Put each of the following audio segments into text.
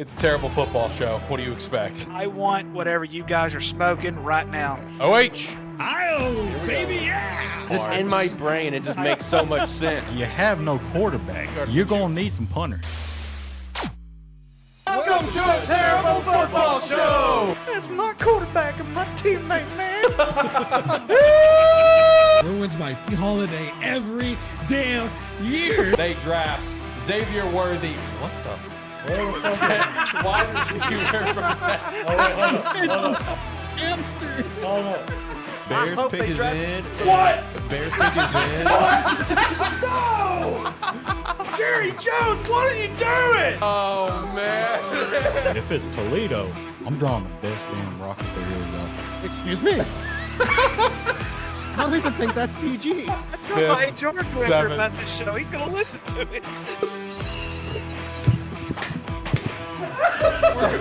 It's a terrible football show. What do you expect? I want whatever you guys are smoking right now. OH! Oh, baby, yeah! Just in my brain, it just makes so much sense. You have no quarterback. You're going to need some punters. Welcome to a terrible football show! That's my quarterback and my teammate, man. Ruins my holiday every damn year. They draft Xavier Worthy. What the? Wide receiver from Hamster. Bears pick his in. What? Bears pick his in. No! Jerry Jones, what are you doing? Oh, man. If it's Toledo, I'm drawing the best damn Rocky there is out there. Excuse me. I don't even think that's PG. I told my HR director about this show. He's going to listen to it.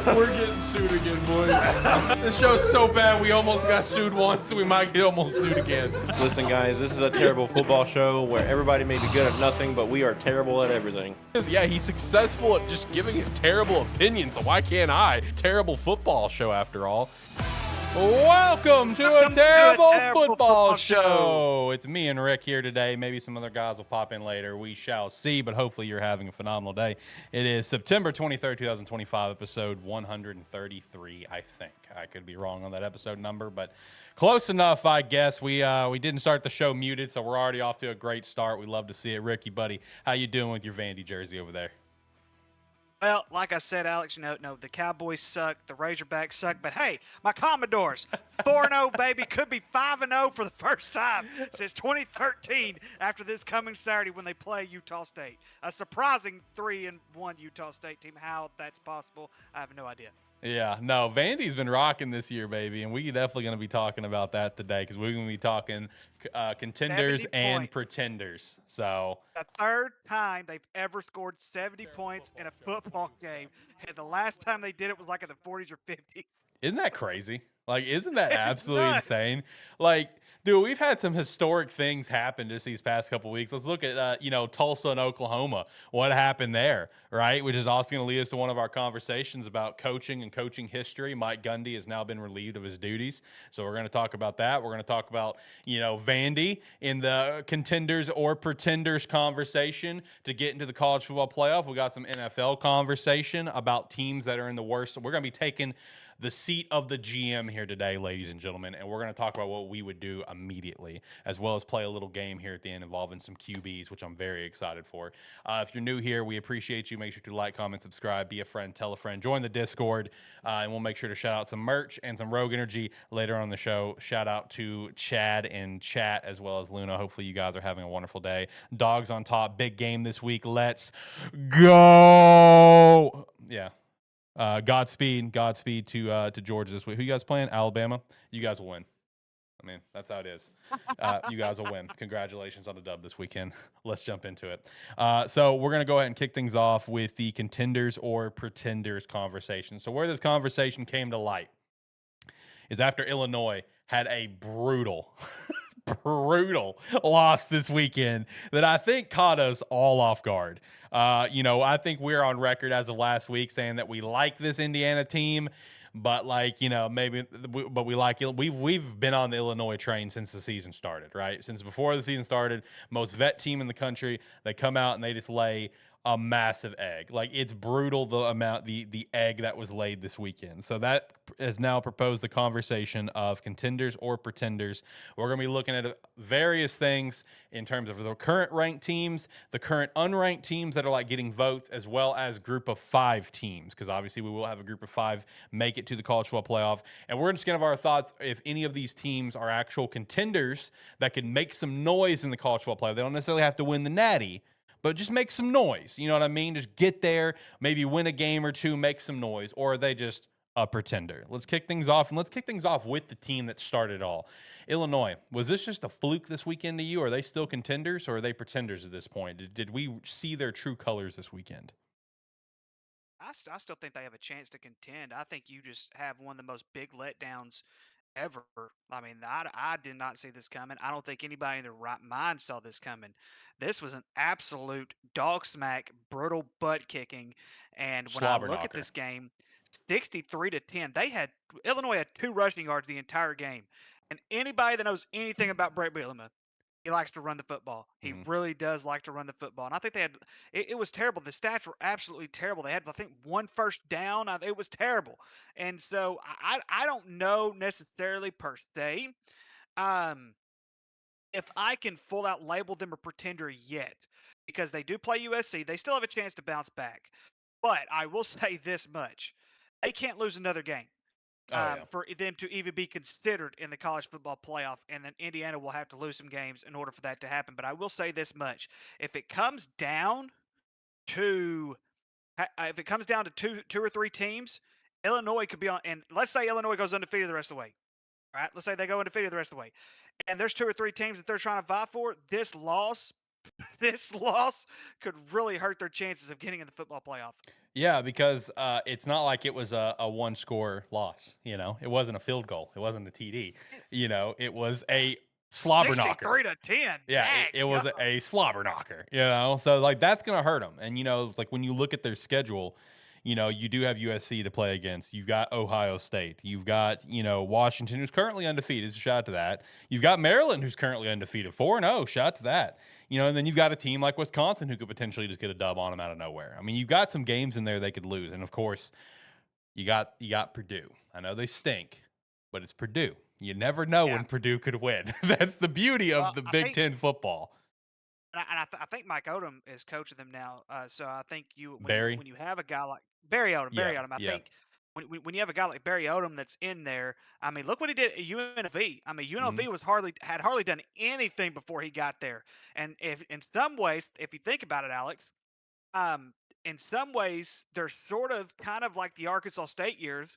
We're getting sued again, boys. This show's so bad, we almost got sued once, we might get almost sued again. Listen, guys, this is a terrible football show where everybody may be good at nothing, but we are terrible at everything. Yeah, he's successful at just giving his terrible opinions, so why can't I? Terrible football show, after all. Welcome to a terrible football show. It's me and Rick here today. Maybe some other guys will pop in later. We shall see, but hopefully you're having a phenomenal day. It is September 23rd, 2025, episode 133, I think. I could be wrong on that episode number, but close enough, I guess. We didn't start the show muted, so we're already off to a great start. We love to see it. Ricky, buddy, how you doing with your Vandy jersey over there? Well, like I said, Alex, no, the Cowboys suck, the Razorbacks suck, but hey, my Commodores, 4-0, baby, could be 5-0 for the first time since 2013 after this coming Saturday when they play Utah State. A surprising 3-1 Utah State team. How that's possible, I have no idea. Yeah, no, Vandy's been rocking this year, baby, and we're definitely going to be talking about that today because we're going to be talking contenders and pretenders. So the third time they've ever scored 70 points in a football game, and the last time they did it was like in the 40s or 50s. Isn't that crazy? Like, isn't that absolutely insane? Like, dude, we've had some historic things happen just these past couple weeks. Let's look at, Tulsa and Oklahoma. What happened there, right? Which is also going to lead us to one of our conversations about coaching and coaching history. Mike Gundy has now been relieved of his duties. So we're going to talk about that. We're going to talk about, Vandy in the contenders or pretenders conversation to get into the college football playoff. We got some NFL conversation about teams that are in the worst. We're going to be taking the seat of the GM here today, ladies and gentlemen, and we're going to talk about what we would do immediately, as well as play a little game here at the end involving some QBs, which I'm very excited for. If you're new here, we appreciate you. Make sure to like, comment, subscribe, be a friend, tell a friend, join the Discord, and we'll make sure to shout out some merch and some Rogue Energy later on in the show. Shout out to Chad and Chat, as well as Luna. Hopefully you guys are having a wonderful day. Dogs on top, big game this week. Let's go. Yeah. Godspeed to Georgia this week. Who you guys playing? Alabama. You guys will win. I mean, that's how it is. You guys will win. Congratulations on the dub this weekend. Let's jump into it. So we're going to go ahead and kick things off with the contenders or pretenders conversation. So where this conversation came to light is after Illinois had a brutal loss this weekend that I think caught us all off guard. I think we're on record as of last week saying that we like this Indiana team, but we like it. We've been on the Illinois train since the season started, right? Since before the season started, most vet team in the country, they come out and they just lay a massive egg. Like, it's brutal the egg that was laid this weekend. So that has now proposed the conversation of contenders or pretenders. We're going to be looking at various things in terms of the current ranked teams, the current unranked teams that are like getting votes, as well as group of 5 teams, because obviously we will have a group of 5 make it to the college football playoff. And we're just going to have our thoughts if any of these teams are actual contenders that could make some noise in the college football playoff. They don't necessarily have to win the Natty, but just make some noise. You know what I mean? Just get there, maybe win a game or two, make some noise. Or are they just a pretender? Let's kick things off, and let's kick things off with the team that started it all. Illinois, was this just a fluke this weekend to you? Are they still contenders, or are they pretenders at this point? Did we see their true colors this weekend? I still think they have a chance to contend. I think you just have one of the most big letdowns ever. I mean, I did not see this coming. I don't think anybody in their right mind saw this coming. This was an absolute dog smack, brutal butt kicking. And when I Slobber look at knocker. this game, 63-10, Illinois had 2 rushing yards the entire game. And anybody that knows anything about Brett Bielema, he likes to run the football. He Mhm. really does like to run the football. And I think it was terrible. The stats were absolutely terrible. They had, I think, 1 first down. It was terrible. And so I don't know necessarily per se um, if I can full out label them a pretender yet, because they do play USC. They still have a chance to bounce back. But I will say this much: they can't lose another game Oh yeah. for them to even be considered in the college football playoff. And then Indiana will have to lose some games in order for that to happen. But I will say this much: if it comes down to if it comes down to two or three teams, Illinois could be on. And let's say Illinois goes undefeated the rest of the way. All right, let's say they go undefeated the rest of the way, and there's 2 or 3 teams that they're trying to vie for. This loss, this loss could really hurt their chances of getting in the football playoff. Yeah, because it's not like it was a one score loss. It wasn't a field goal. It wasn't a TD. It was a slobber knocker. 63-10. Yeah, Dang. it was a slobber knocker, so like that's going to hurt them. And, like when you look at their schedule, you do have USC to play against. You've got Ohio State. You've got, Washington, who's currently undefeated. So shout out to that. You've got Maryland, who's currently undefeated, 4-0. Shout out to that. And then you've got a team like Wisconsin who could potentially just get a dub on them out of nowhere. I mean, you've got some games in there they could lose. And of course, you got Purdue. I know they stink, but it's Purdue. You never know Yeah. when Purdue could win. That's the beauty of Well, the I Big think, Ten football. I think Mike Odom is coaching them now. So I think Barry? when you have a guy like Barry Yeah, Odom, I yeah. think when you have a guy like Barry Odom that's in there, I mean, look what he did at UNLV. I mean, Mhm. UNLV had hardly done anything before he got there. And if in some ways, if you think about it, Alex, um, in some ways, they're sort of kind of like the Arkansas State years.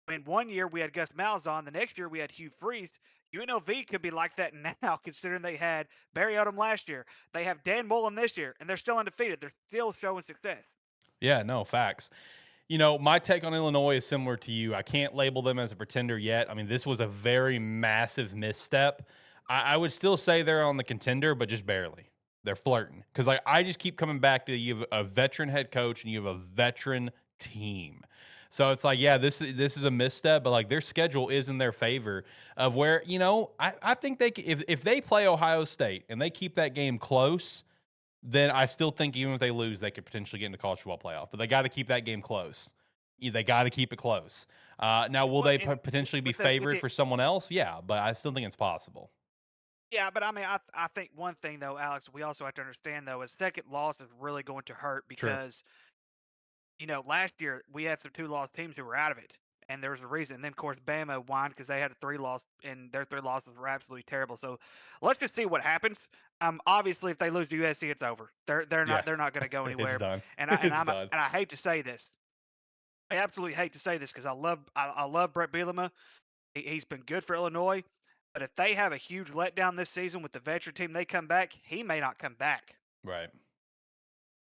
When one year we had Gus Malzahn, the next year we had Hugh Freeze. UNLV could be like that now, considering they had Barry Odom last year. They have Dan Mullen this year, and they're still undefeated. They're still showing success. Yeah, no, facts. My take on Illinois is similar to you. I can't label them as a pretender yet. I mean, this was a very massive misstep. I would still say they're on the contender, but just barely. They're flirting. Because like I just keep coming back to you have a veteran head coach and you have a veteran team. So it's like, yeah, this is a misstep, but like their schedule is in their favor of where, I think if they play Ohio State and they keep that game close, then I still think even if they lose, they could potentially get into college football playoff. But they got to keep that game close. They got to keep it close. Now, will Well, they and potentially be with favored the for someone else? Yeah, but I still think it's possible. yeah, but I mean, I think one thing though, Alex, we also have to understand though, a second loss is really going to hurt True. because last year we had some 2 loss teams who were out of it, and there was a reason. And then, of course, Bama won because they had a 3 loss, and their 3 losses were absolutely terrible. So let's just see what happens. Obviously, if they lose to USC, it's over. Yeah, They're not going to go it's anywhere. done. And It's done. I hate to say this. I absolutely hate to say this because I love Brett Bielema. He's been good for Illinois, but if they have a huge letdown this season with the veteran team, they come back. He may not come back. Right.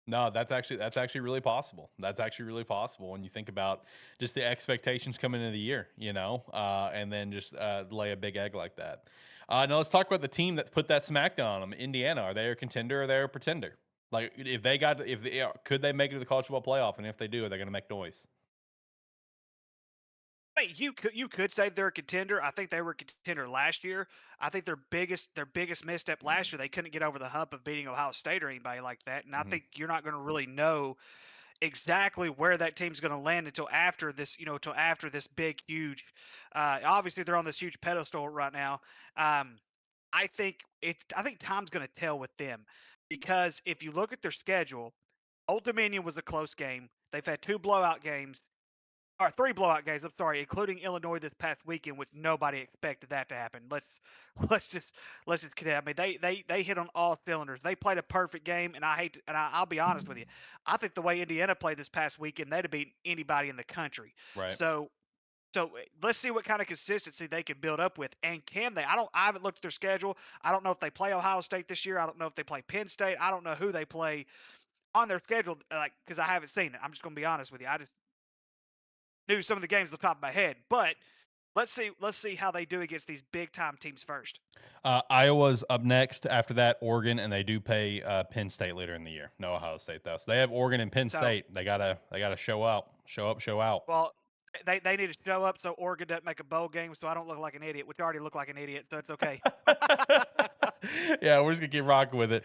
No, that's actually really possible. That's actually really possible when you think about just the expectations coming into the year, and then just lay a big egg like that. Now let's talk about the team that put that smackdown on them. Indiana, are they a contender or are they a pretender? Like if they could they make it to the college football playoff, and if they do, are they going to make noise? Wait, you could say they're a contender. I think they were a contender last year. I think their biggest misstep last year, they couldn't get over the hump of beating Ohio State or anybody like that. And I Hmm. think you're not going to really know exactly where that team's going to land until after this, till after this big, huge. Obviously, they're on this huge pedestal right now. Um, I think time's going to tell with them because if you look at their schedule, Old Dominion was a close game. They've had 2 blowout games or 3 blowout games. I'm sorry, including Illinois this past weekend, which nobody expected that to happen. Let's just get it. I mean, they hit on all cylinders. They played a perfect game, and I'll be honest with you. I think the way Indiana played this past weekend, they'd have beaten anybody in the country. Right. So let's see what kind of consistency they can build up with, and can they? I haven't looked at their schedule. I don't know if they play Ohio State this year. I don't know if they play Penn State. I don't know who they play on their schedule, like because I haven't seen it. I'm just gonna be honest with you. I just knew some of the games off the top of my head. But Let's see how they do against these big time teams first. Iowa's up next. After that, Oregon, and they do play Penn State later in the year. No Ohio State though. So they have Oregon and Penn So, State. They gotta show out, show out. well, they need to show up so Oregon doesn't make a bowl game, so I don't look like an idiot, which I already look like an idiot, so it's okay. Yeah, we're just gonna keep rocking with it.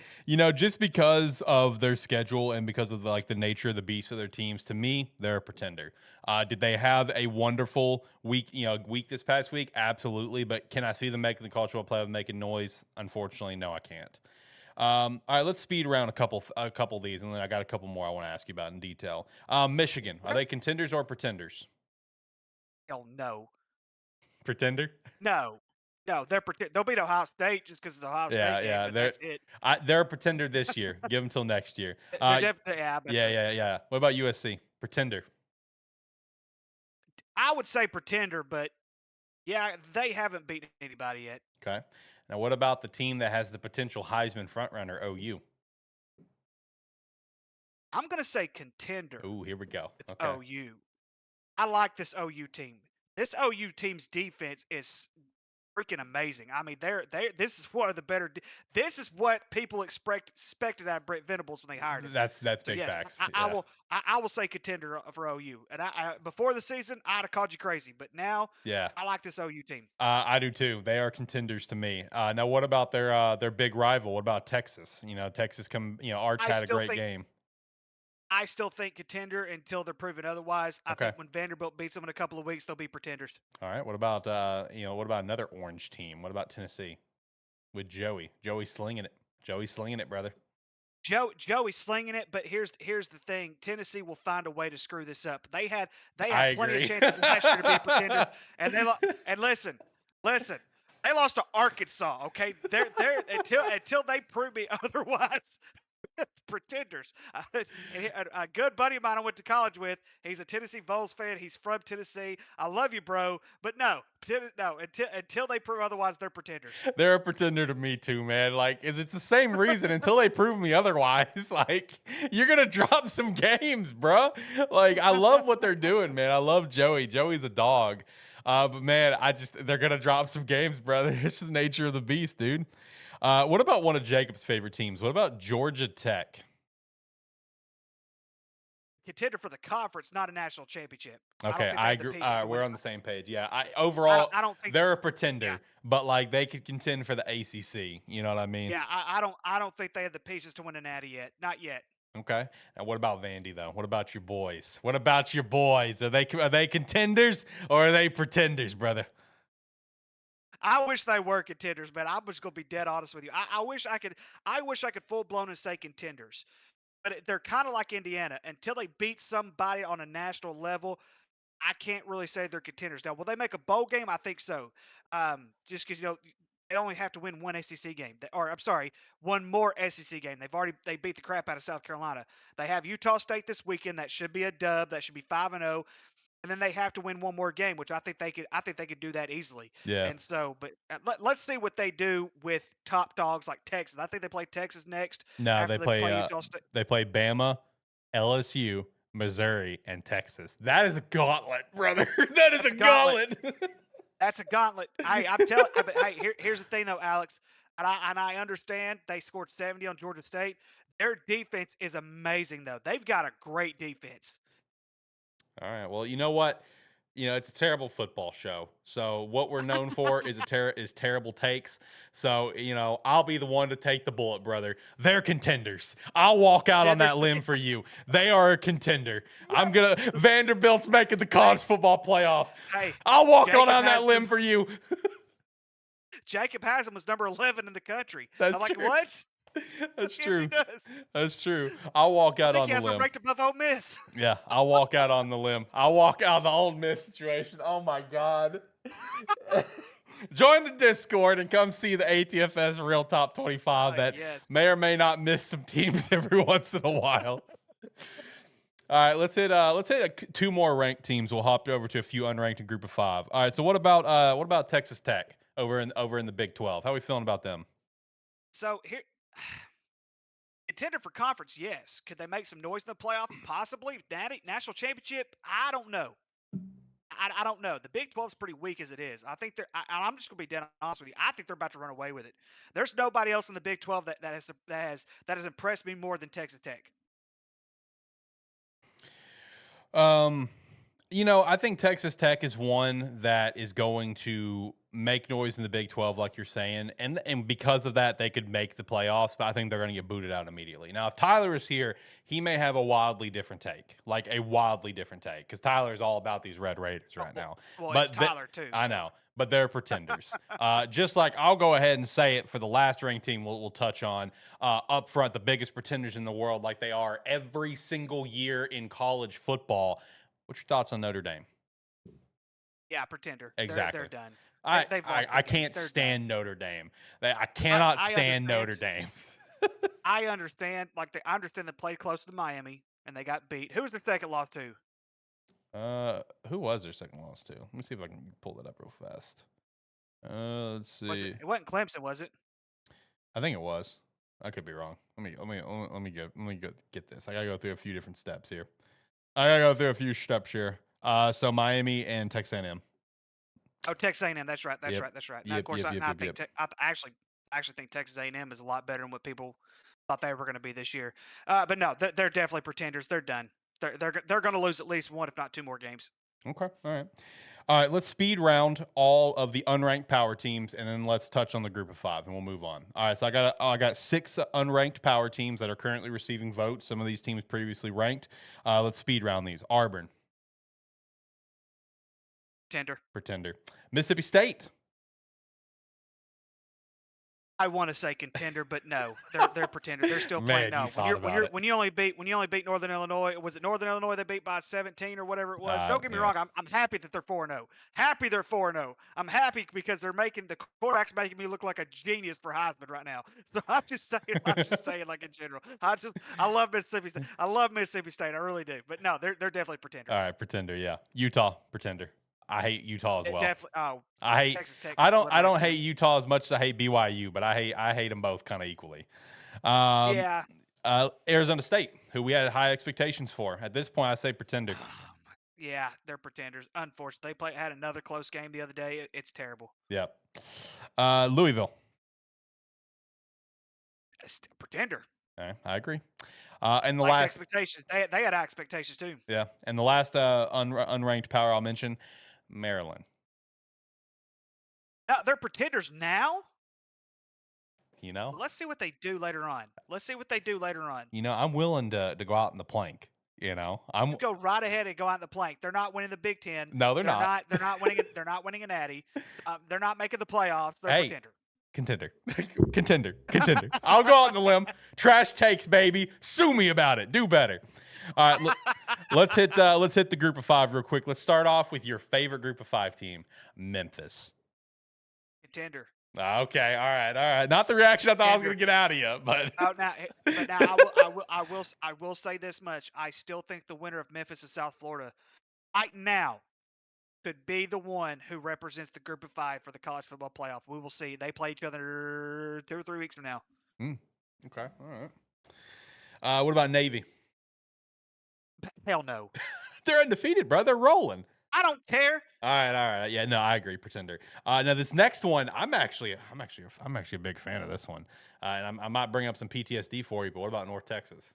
Just because of their schedule and because of the nature of the beast of their teams, to me, they're a pretender. Did they have a wonderful week this past week? Absolutely. But can I see them making the college football playoff, making noise? Unfortunately, no, I can't. All right, let's speed around a couple of these, and then I got a couple more I want to ask you about in detail. Michigan, are they contenders or pretenders? Hell no. Pretender? No. No, they'll beat Ohio State just because of the Ohio Yeah, State game, yeah, but that's it. they're a pretender this year. Give them till next year. They're definitely, Yeah. What about USC? Pretender. I would say pretender, but yeah, they haven't beaten anybody yet. Okay. Now, what about the team that has the potential Heisman frontrunner, OU? I'm gonna say contender Ooh, here we go. with Okay. OU. I like this OU team. This OU team's defense is freaking amazing. I mean, this is one of the better. This is what people expected out of Brent Venables when they hired him. That's So big yes, facts. I Yeah. will. I will say contender for OU. And before the season, I'd have called you crazy, but now Yeah. I like this OU team. I do too. They are contenders to me. Now, what about their big rival? What about Texas? Texas Arch I had a still great think game. I still think contender until they're proven otherwise. I Okay. think when Vanderbilt beats them in a couple of weeks, they'll be pretenders. All right. What about another orange team? What about Tennessee with Joey? Joey slinging it. Joey slinging it, brother. Joey's slinging it, but here's the thing: Tennessee will find a way to screw this up. They had I plenty agree. of chances last year to be a pretender, and and listen, they lost to Arkansas. Okay, they're until they prove me otherwise. Pretenders. A good buddy of mine I went to college with. He's a Tennessee Vols fan. He's from Tennessee. I love you, bro. But no. Until they prove otherwise, they're pretenders. They're a pretender to me too, man. It's the same reason until they prove me otherwise. You're gonna drop some games, bro. I love what they're doing, man. I love Joey. Joey's a dog. But man, they're gonna drop some games, brother. It's the nature of the beast, dude. What about one of Jacob's favorite teams? What about Georgia Tech? Contender for the conference, not a national championship. Okay, I I don't think they have the agree. pieces to We're win. on the same page. Yeah, overall, I don't think. they're a pretender, Yeah. but they could contend for the ACC. You know what I mean? Yeah, I don't think they have the pieces to win a natty yet. Not yet. Okay. Now, what about Vandy though? What about your boys? What about your boys? Are they contenders or are they pretenders, brother? I wish they were contenders, man. I'm just gonna be dead honest with you. I wish I could. I wish I could full blown and say contenders, but they're kind of like Indiana. Until they beat somebody on a national level, I can't really say they're contenders. Now, will they make a bowl game? I think so. Just because they only have to win one SEC game, or I'm sorry, one more SEC game. They beat the crap out of South Carolina. They have Utah State this weekend. That should be a dub. That should be 5-0. And then they have to win one more game, which I think they could. I think they could do that easily. Yeah. And so, but let's see what they do with top dogs like Texas. I think they play Texas next. No, after they play Utah State. they play Bama, LSU, Missouri, and Texas. That is a gauntlet, brother. That is That's a a gauntlet. gauntlet. That's a gauntlet. I'm telling. But hey, here's the thing though, Alex, and I understand they scored 70 on Georgia State. Their defense is amazing though. They've got a great defense. All right. Well, you know what? It's a terrible football show. So what we're known for is terrible takes. So, I'll be the one to take the bullet, brother. They're contenders. I'll walk out on that limb for you. They are a contender. Vanderbilt's making the college football playoff. Hey, I'll walk Jacob on that has limb them- for you. Jacob Haslam was number 11 in the country. That's I'm like, true. what? That's Yes, true. he does. That's true. I'll walk I out think on he the has them limb. ranked above Ole Miss. Yeah, I'll walk out on the limb. I'll walk out of the Old Miss situation. Oh my God. Join the Discord and come see the ATFS Real Top 25 that yes. may or may not miss some teams every once in a while. All right, let's hit two more ranked teams. We'll hop over to a few unranked in Group of 5. All right, so what about Texas Tech over in the Big 12? How are we feeling about them? So here, contender for conference, yes. Could they make some noise in the playoff? Possibly. National championship? I don't know. I don't know. The Big 12 is pretty weak as it is. I think I'm just gonna be dead honest with you. I think they're about to run away with it. There's nobody else in the Big 12 that has impressed me more than Texas Tech. Um, I think Texas Tech is one that is going to make noise in the Big 12, like you're saying, and because of that, they could make the playoffs. But I think they're going to get booted out immediately. Now, if Tyler is here, he may have a wildly different take, because Tyler is all about these Red Raiders right now. Well, but it's Tyler too. I so. know, but they're pretenders. Just like I'll go ahead and say it for the last ranked team, we'll touch on up front, the biggest pretenders in the world, like they are every single year in college football. What's your thoughts on Notre Dame? Yeah, pretender. Exactly. They're done. I lost I their games. can't They're stand Notre Dame. I cannot I stand understand. Notre Dame. I understand. I understand they played close to Miami and they got beat. Who was their second loss to? Who was their second loss to? Let me see if I can pull that up real fast. Let's Was see. it wasn't Clemson, was it? I think it was. I could be wrong. Let me go get this. I gotta go through a few different steps here. So Miami and Texas A&M. Oh, Texas A&M. That's right. That's Yep. right. That's right. Now, Yep, of course, yep, I, yep, now I yep, think yep. I actually think Texas A&M is a lot better than what people thought they were going to be this year. But no, they're definitely pretenders. They're done. They're going to lose at least one, if not two more games. Okay. All right. Let's speed round all of the unranked power teams, and then let's touch on the group of 5, and we'll move on. All right. So I got 6 unranked power teams that are currently receiving votes. Some of these teams previously ranked. Let's speed round these. Auburn, pretender. Mississippi State. I want to say contender, but no, they're pretender. They're still Man, playing. No, you thought about it. when you only beat Northern Illinois, was it Northern Illinois they beat by 17 or whatever it was? Don't get me Yeah. wrong. I'm happy that they're 4-0. Happy they're 4-0. I'm happy because they're making the quarterback's making me look like a genius for Heisman right now. So I'm just saying like in general. I love Mississippi State. I love Mississippi State. I really do. But no, they're definitely pretender. All right, pretender. Yeah, Utah, pretender. I hate Utah as It well. definitely. Oh, I hate. Texas Tech. I don't hate Utah as much as I hate BYU, but I hate them both kind of equally. Yeah. Arizona State, who we had high expectations for. At this point, I say pretender. Yeah, they're pretenders. Unfortunately, they had another close game the other day. It's terrible. Yep. Louisville. It's a pretender. Okay, I agree. And the Like last, expectations, they had expectations too. yeah, and the last unranked power I'll mention, Maryland. Now, they're pretenders now. You know, Let's see what they do later on. I'm willing to go out in the plank. I'm Go right ahead and go out in the plank. They're not winning the Big Ten. No, they're not. They're not winning. They're not winning a natty. They're not making the playoffs. They're Hey. pretender. contender. I'll go out on the limb. Trash takes, baby. Sue me about it. Do better. All right, let's hit the group of 5 real quick. Let's start off with your favorite group of 5 team, Memphis. Contender. Okay, all right. Not the reaction I thought I was going to get out of you, but I will say this much. I still think the winner of Memphis and South Florida right now could be the one who represents the group of 5 for the college football playoff. We will see. They play each other 2 or 3 weeks from now. Okay, all right. What about Navy? Hell no. They're undefeated, bro. They're rolling. I don't care. All right. Yeah, no, I agree. Pretender. Now this next one, I'm actually a big fan of this one, and I might bring up some PTSD for you. But what about North Texas?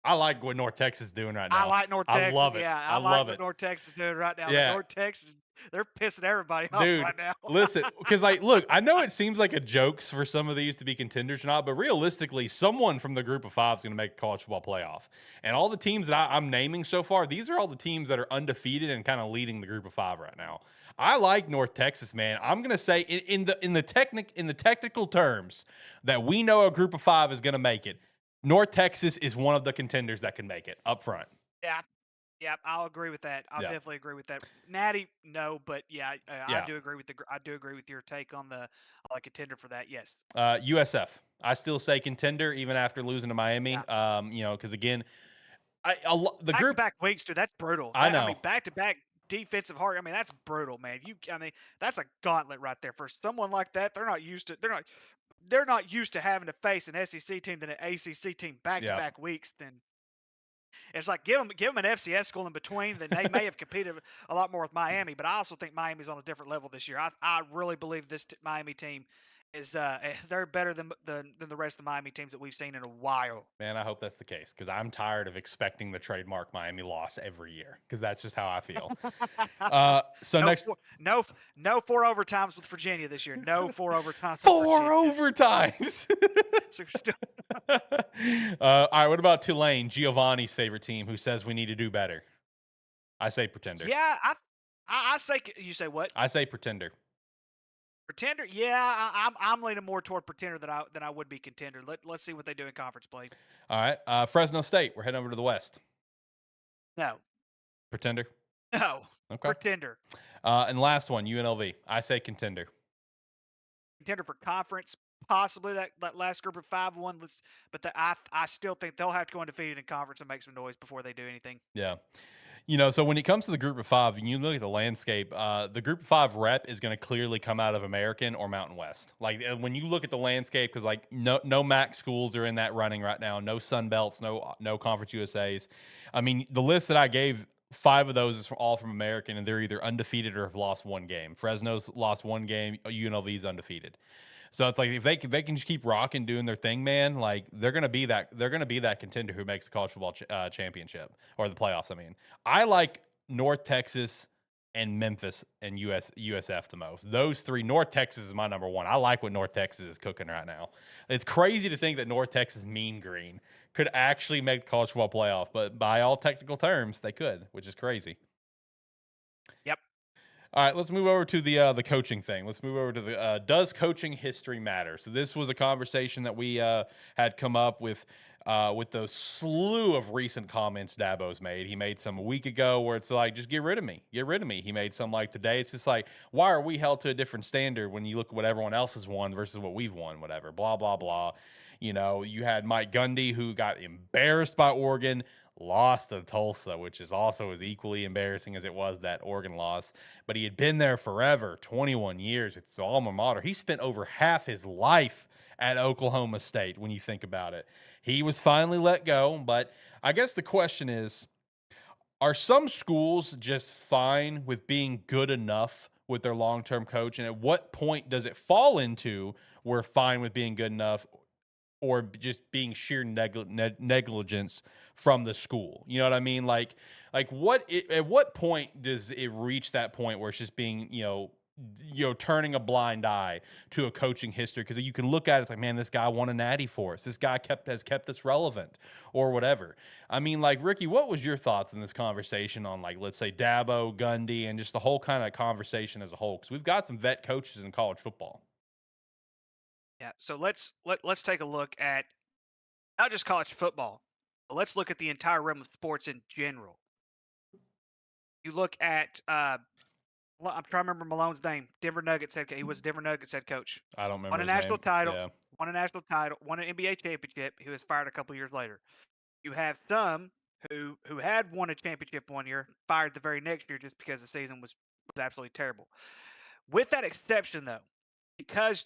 I like what North Texas is doing right now. I like North Texas. I love it. Yeah, I like love what it. North Texas is doing right now. Yeah. North Texas, they're pissing everybody off Dude, right now. listen, because look, I know it seems like a joke for some of these to be contenders or not, but realistically, someone from the group of 5 is going to make a college football playoff. And all the teams that I'm naming so far, these are all the teams that are undefeated and kind of leading the group of 5 right now. I like North Texas, man. I'm going to say in the technical terms that we know a group of 5 is going to make it. North Texas is one of the contenders that can make it up front. Yeah, I'll agree with that. I'll definitely agree with that. Natty, no, but yeah, I do agree with your take on the contender for that. Yes. USF, I still say contender even after losing to Miami. Yeah. Because again, the back group to back weeks, dude. That's brutal. I know. I mean, back to back defensive hard. I mean, that's brutal, man. That's a gauntlet right there for someone like that. They're not used to. They're not used to having to face an SEC team than an ACC team back to back weeks. Then It's like give them an FCS school in between, then they may have competed a lot more with Miami. But I also think Miami's on a different level this year. I really believe this Miami team is they're better than the rest of the Miami teams that we've seen in a while. Man, I hope that's the case because I'm tired of expecting the trademark Miami loss every year because that's just how I feel. So no, next, no 4 overtimes with Virginia this year. No 4 overtimes with 4 Virginia. overtimes. So still, All right, what about Tulane, Giovanni's favorite team, who says we need to do better? I say Pretender. yeah, I say you say what? I say Pretender. Pretender? Yeah, I'm leaning more toward Pretender than I would be Contender. Let's see what they do in conference play. All right, Fresno State. We're heading over to the West. No, Pretender. no, Okay. Pretender. And last one, UNLV. I say Contender. Contender for conference, possibly that last group of 5-1. I still think they'll have to go undefeated in conference and make some noise before they do anything. Yeah. So when it comes to the group of 5, and you look at the landscape, the group of 5 rep is going to clearly come out of American or Mountain West. Like when you look at the landscape, because like no MAC schools are in that running right now, no Sun Belts, no Conference USAs. I mean, the list that I gave, 5 of those is all from American, and they're either undefeated or have lost 1 game. Fresno's lost 1 game. UNLV's undefeated. So it's like if they can just keep rocking, doing their thing, man, like they're gonna be that contender who makes the college football championship or the playoffs. I mean, I like North Texas and Memphis and USF the most. Those 3. North Texas is my number 1. I like what North Texas is cooking right now. It's crazy to think that North Texas Mean Green could actually make the college football playoff, but by all technical terms, they could, which is crazy. Yep. All right, let's move over to the coaching thing. Let's move over to the does coaching history matter? So this was a conversation that we had come up with the slew of recent comments Dabo's made. He made some a week ago where it's like, just get rid of me. He made some like today. It's just like, why are we held to a different standard when you look at what everyone else has won versus what we've won, whatever, blah, blah, blah. You had Mike Gundy, who got embarrassed by Oregon, lost to Tulsa, which is also as equally embarrassing as it was that Oregon loss. But he had been there forever, 21 years. It's his alma mater. He spent over half his life at Oklahoma State when you think about it. He was finally let go. But I guess the question is, are some schools just fine with being good enough with their long-term coach? And at what point does it fall into we're fine with being good enough or just being sheer negligence from the school? You know what I mean? At what point does it reach that point where it's just being, turning a blind eye to a coaching history? Because you can look at it, it's like, man, this guy won a natty for us. This guy has kept us relevant or whatever. I mean, like, Ricky, what was your thoughts in this conversation on, like, let's say Dabo, Gundy, and just the whole kind of conversation as a whole? Because we've got some vet coaches in college football. Yeah. So let's take a look at not just college football, but let's look at the entire realm of sports in general. You look at I'm trying to remember Malone's name. Denver Nuggets head coach. He was Denver Nuggets head coach. I don't remember Won a his national name. title. Yeah. Won a national title. Won an NBA championship. He was fired a couple years later. You have some who had won a championship 1 year, fired the very next year just because the season was absolutely terrible. With that exception, though, because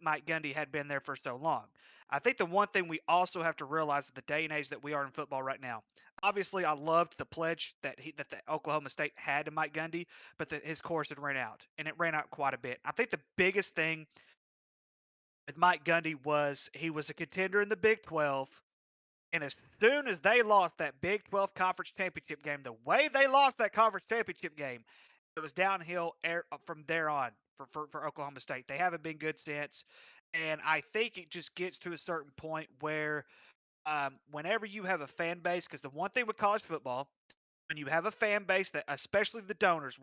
Mike Gundy had been there for so long, I think the one thing we also have to realize at the day and age that we are in football right now. Obviously, I loved the pledge that the Oklahoma State had to Mike Gundy, but his course had ran out, and it ran out quite a bit. I think the biggest thing with Mike Gundy was he was a contender in the Big 12. And as soon as they lost that Big 12 conference championship game, the way they lost that conference championship game, it was downhill from there on for Oklahoma State. They haven't been good since. And I think it just gets to a certain point where whenever you have a fan base, because the one thing with college football, when you have a fan base that, especially the donors,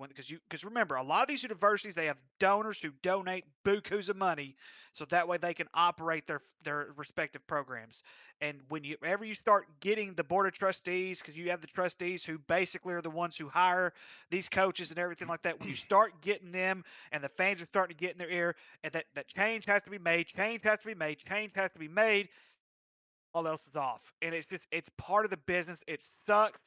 because remember, a lot of these universities, they have donors who donate bukus of money, so that way they can operate their respective programs. And whenever you start getting the board of trustees, because you have the trustees who basically are the ones who hire these coaches and everything like that, when you start getting them and the fans are starting to get in their ear, and that change has to be made, change has to be made, change has to be made, all else is off. And it's part of the business. It sucks.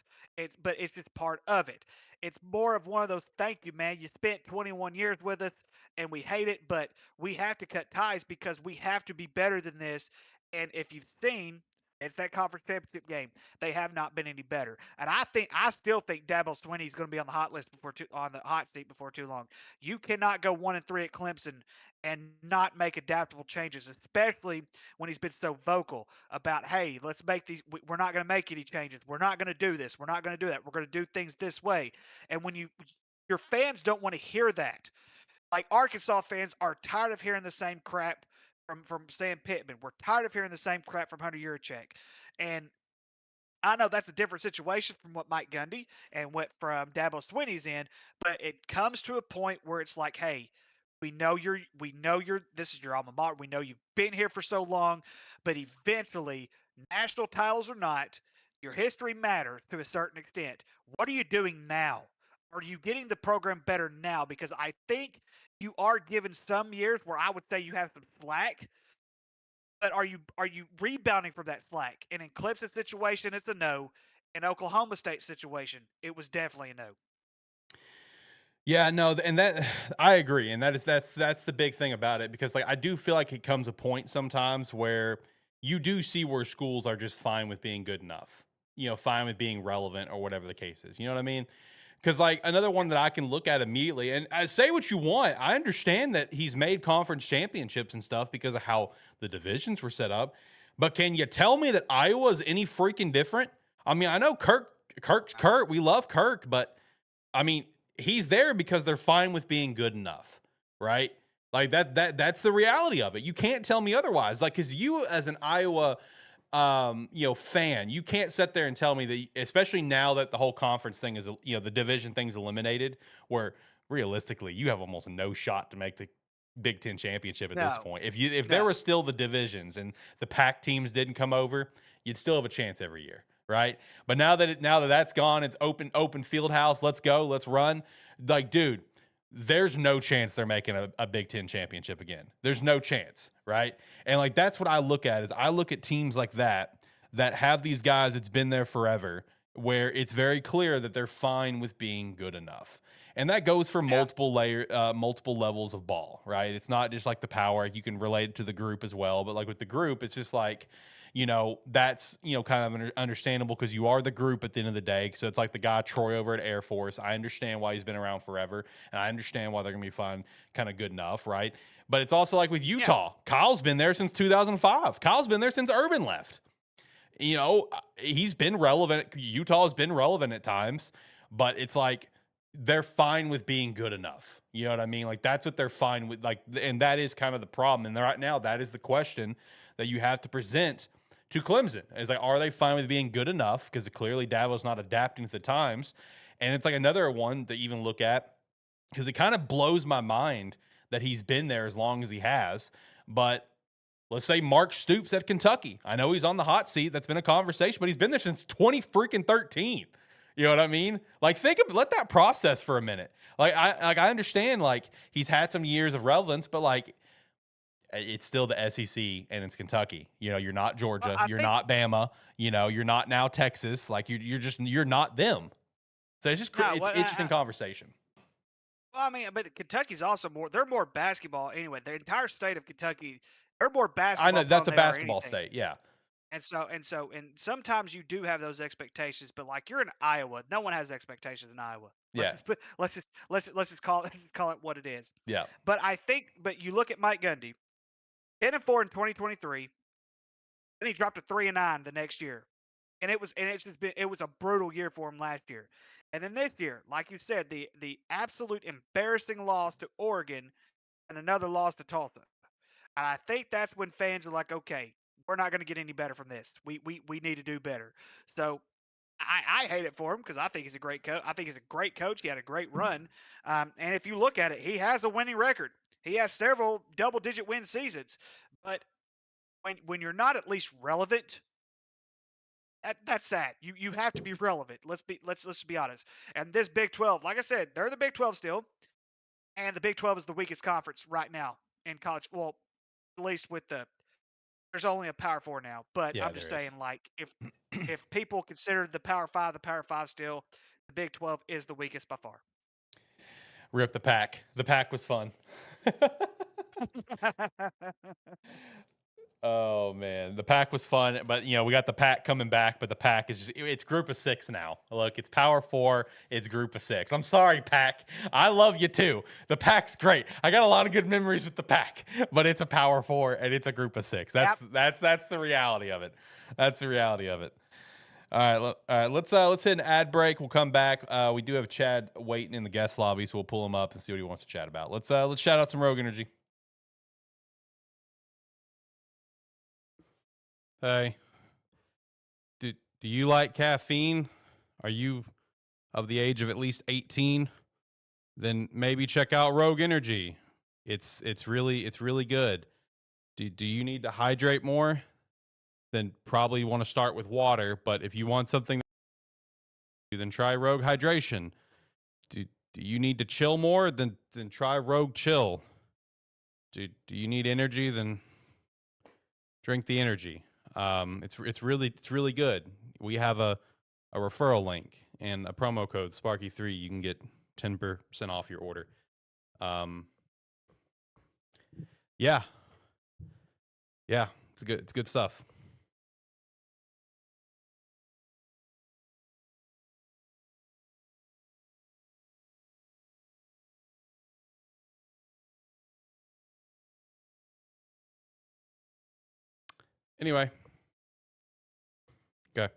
But it's just part of it. It's more of one of those, thank you, man. You spent 21 years with us and we hate it, but we have to cut ties because we have to be better than this. And if you've seen, It's that conference championship game. They have not been any better, and I still think Dabo Swinney is going to be on the hot list on the hot seat before too long. You cannot go 1-3 at Clemson and not make adaptable changes, especially when he's been so vocal about, hey, let's make these. We're not going to make any changes. We're not going to do this. We're not going to do that. We're going to do things this way. And when your fans don't want to hear that, like Arkansas fans are tired of hearing the same crap from Sam Pittman. We're tired of hearing the same crap from Hunter Yurachek. And I know that's a different situation from what Mike Gundy and what from Dabo Swinney's in, but it comes to a point where it's like, hey, we know you're this is your alma mater. We know you've been here for so long, but eventually, national titles or not, your history matters to a certain extent. What are you doing now? Are you getting the program better now? Because I think you are given some years where I would say you have some slack, but are you rebounding from that slack? And in Clemson's situation, it's a no. In Oklahoma State situation, it was definitely a no. Yeah, no, and that I agree, and that's the big thing about it because like I do feel like it comes a point sometimes where you do see where schools are just fine with being good enough, fine with being relevant or whatever the case is. You know what I mean? Because like another one that I can look at immediately, and I say what you want. I understand that he's made conference championships and stuff because of how the divisions were set up. But can you tell me that Iowa's any freaking different? I mean, I know Kirk's Kirk. We love Kirk, but I mean, he's there because they're fine with being good enough, right? Like that's the reality of it. You can't tell me otherwise. Like, cause you as an Iowa fan, you can't sit there and tell me that, especially now that the whole conference thing is, the division thing's eliminated, where realistically you have almost no shot to make the Big Ten championship at this No, point. If there no. were still the divisions and the Pac teams didn't come over, you'd still have a chance every year, right? But now that that's gone, it's open field house. Let's go, let's run. Like, dude, there's no chance they're making a Big Ten championship again. There's no chance, right? And like that's what I look at is I look at teams like that have these guys that's been there forever, where it's very clear that they're fine with being good enough. And that goes for Yeah. multiple levels of ball, right? It's not just like the power. You can relate it to the group as well, but like with the group, it's just like, that's, kind of understandable because you are the group at the end of the day. So it's like the guy Troy over at Air Force. I understand why he's been around forever, and I understand why they're going to be fine, kind of good enough, right? But it's also like with Utah. Yeah. Kyle's been there since 2005. Kyle's been there since Urban left. He's been relevant. Utah has been relevant at times, but it's like they're fine with being good enough. You know what I mean? Like that's what they're fine with. Like, and that is kind of the problem. And right now, that is the question that you have to present to Clemson. Is like, are they fine with being good enough? Because clearly Dabo's not adapting to the times. And it's like another one to even look at because it kind of blows my mind that he's been there as long as he has. But let's say Mark Stoops at Kentucky. I know he's on the hot seat. That's been a conversation, but he's been there since 2013. You know what I mean? Like, let that process for a minute. I understand, like, he's had some years of relevance, but like, it's still the SEC and it's Kentucky. You're not Georgia. Well, You're not Bama. You're not now Texas. Like, you're not them. So it's just no. it's interesting conversation. Well, I mean, but Kentucky's also they're more basketball anyway. The entire state of Kentucky, they're more basketball. I know that's a than they are basketball anything. state. Yeah. And sometimes you do have those expectations, but like you're in Iowa, no one has expectations in Iowa. Yeah. Let's just call it what it is. Yeah. But you look at Mike Gundy, 10-4 in 2023, then he dropped to 3-9 the next year, and it was a brutal year for him last year. And then this year, like you said, the absolute embarrassing loss to Oregon and another loss to Tulsa. And I think that's when fans are like, okay, we're not going to get any better from this. We need to do better. So I hate it for him because I think he's a great coach. I think he's a great coach. He had a great run. And if you look at it, he has a winning record. He has several double-digit win seasons. But when you're not at least relevant, that's sad. You have to be relevant. Let's be honest. And this Big 12, like I said, they're the Big 12 still, and the Big 12 is the weakest conference right now in college. Well, at least with there's only a Power 4 now. But Yeah, I'm just saying, like, if people consider the Power 5 still, the Big 12 is the weakest by far. Rip the pack. The pack was fun. Oh man, the pack was fun, but we got the pack coming back, but the pack is it's group of 6 now. Look, it's power 4, it's group of 6. I'm sorry, pack. I love you too. The pack's great. I got a lot of good memories with the pack, but it's a power 4 and it's a group of 6. That's the reality of it. That's the reality of it. All right, all right. Let's hit an ad break. We'll come back. We do have Chad waiting in the guest lobby, so we'll pull him up and see what he wants to chat about. Let's shout out some Rogue Energy. Hey, do you like caffeine? Are you of the age of at least 18? Then maybe check out Rogue Energy. It's really good. Do you need to hydrate more? Then probably want to start with water. But if you want something, then try Rogue Hydration. Do you need to chill more? Then try Rogue Chill. Do you need energy? Then drink the energy. It's really good. We have a referral link and a promo code Sparky3. You can get 10% off your order. Yeah, it's good stuff. Anyway, okay.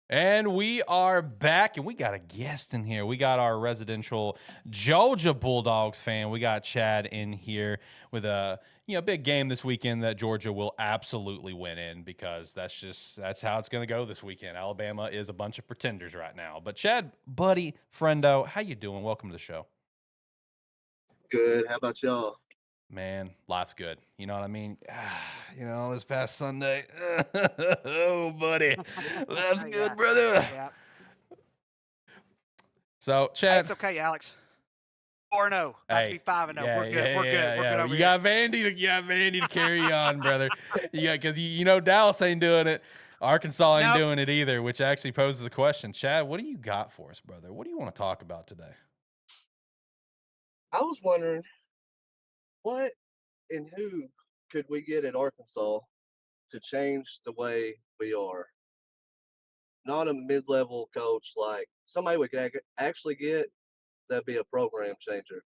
And we are back, and we got a guest in here. We got our residential Georgia Bulldogs fan. We got Chad in here with a big game this weekend that Georgia will absolutely win in, because that's how it's going to go this weekend. Alabama is a bunch of pretenders right now. But Chad, buddy, friendo, how you doing? Welcome to the show. Good. How about y'all? Man, life's good. You know what I mean? This past Sunday. Oh, buddy. Life's good, brother. Yeah. So, Chad. It's okay, Alex. 4-0. About to be 5-0. We're good. We're good. We're good over you here. got Vandy to carry on, brother. Because Dallas ain't doing it. Arkansas ain't doing it either, which actually poses a question. Chad, what do you got for us, brother? What do you want to talk about today? I was wondering, what and who could we get at Arkansas to change the way we are? Not a mid-level coach, like somebody we could actually get that'd be a program changer.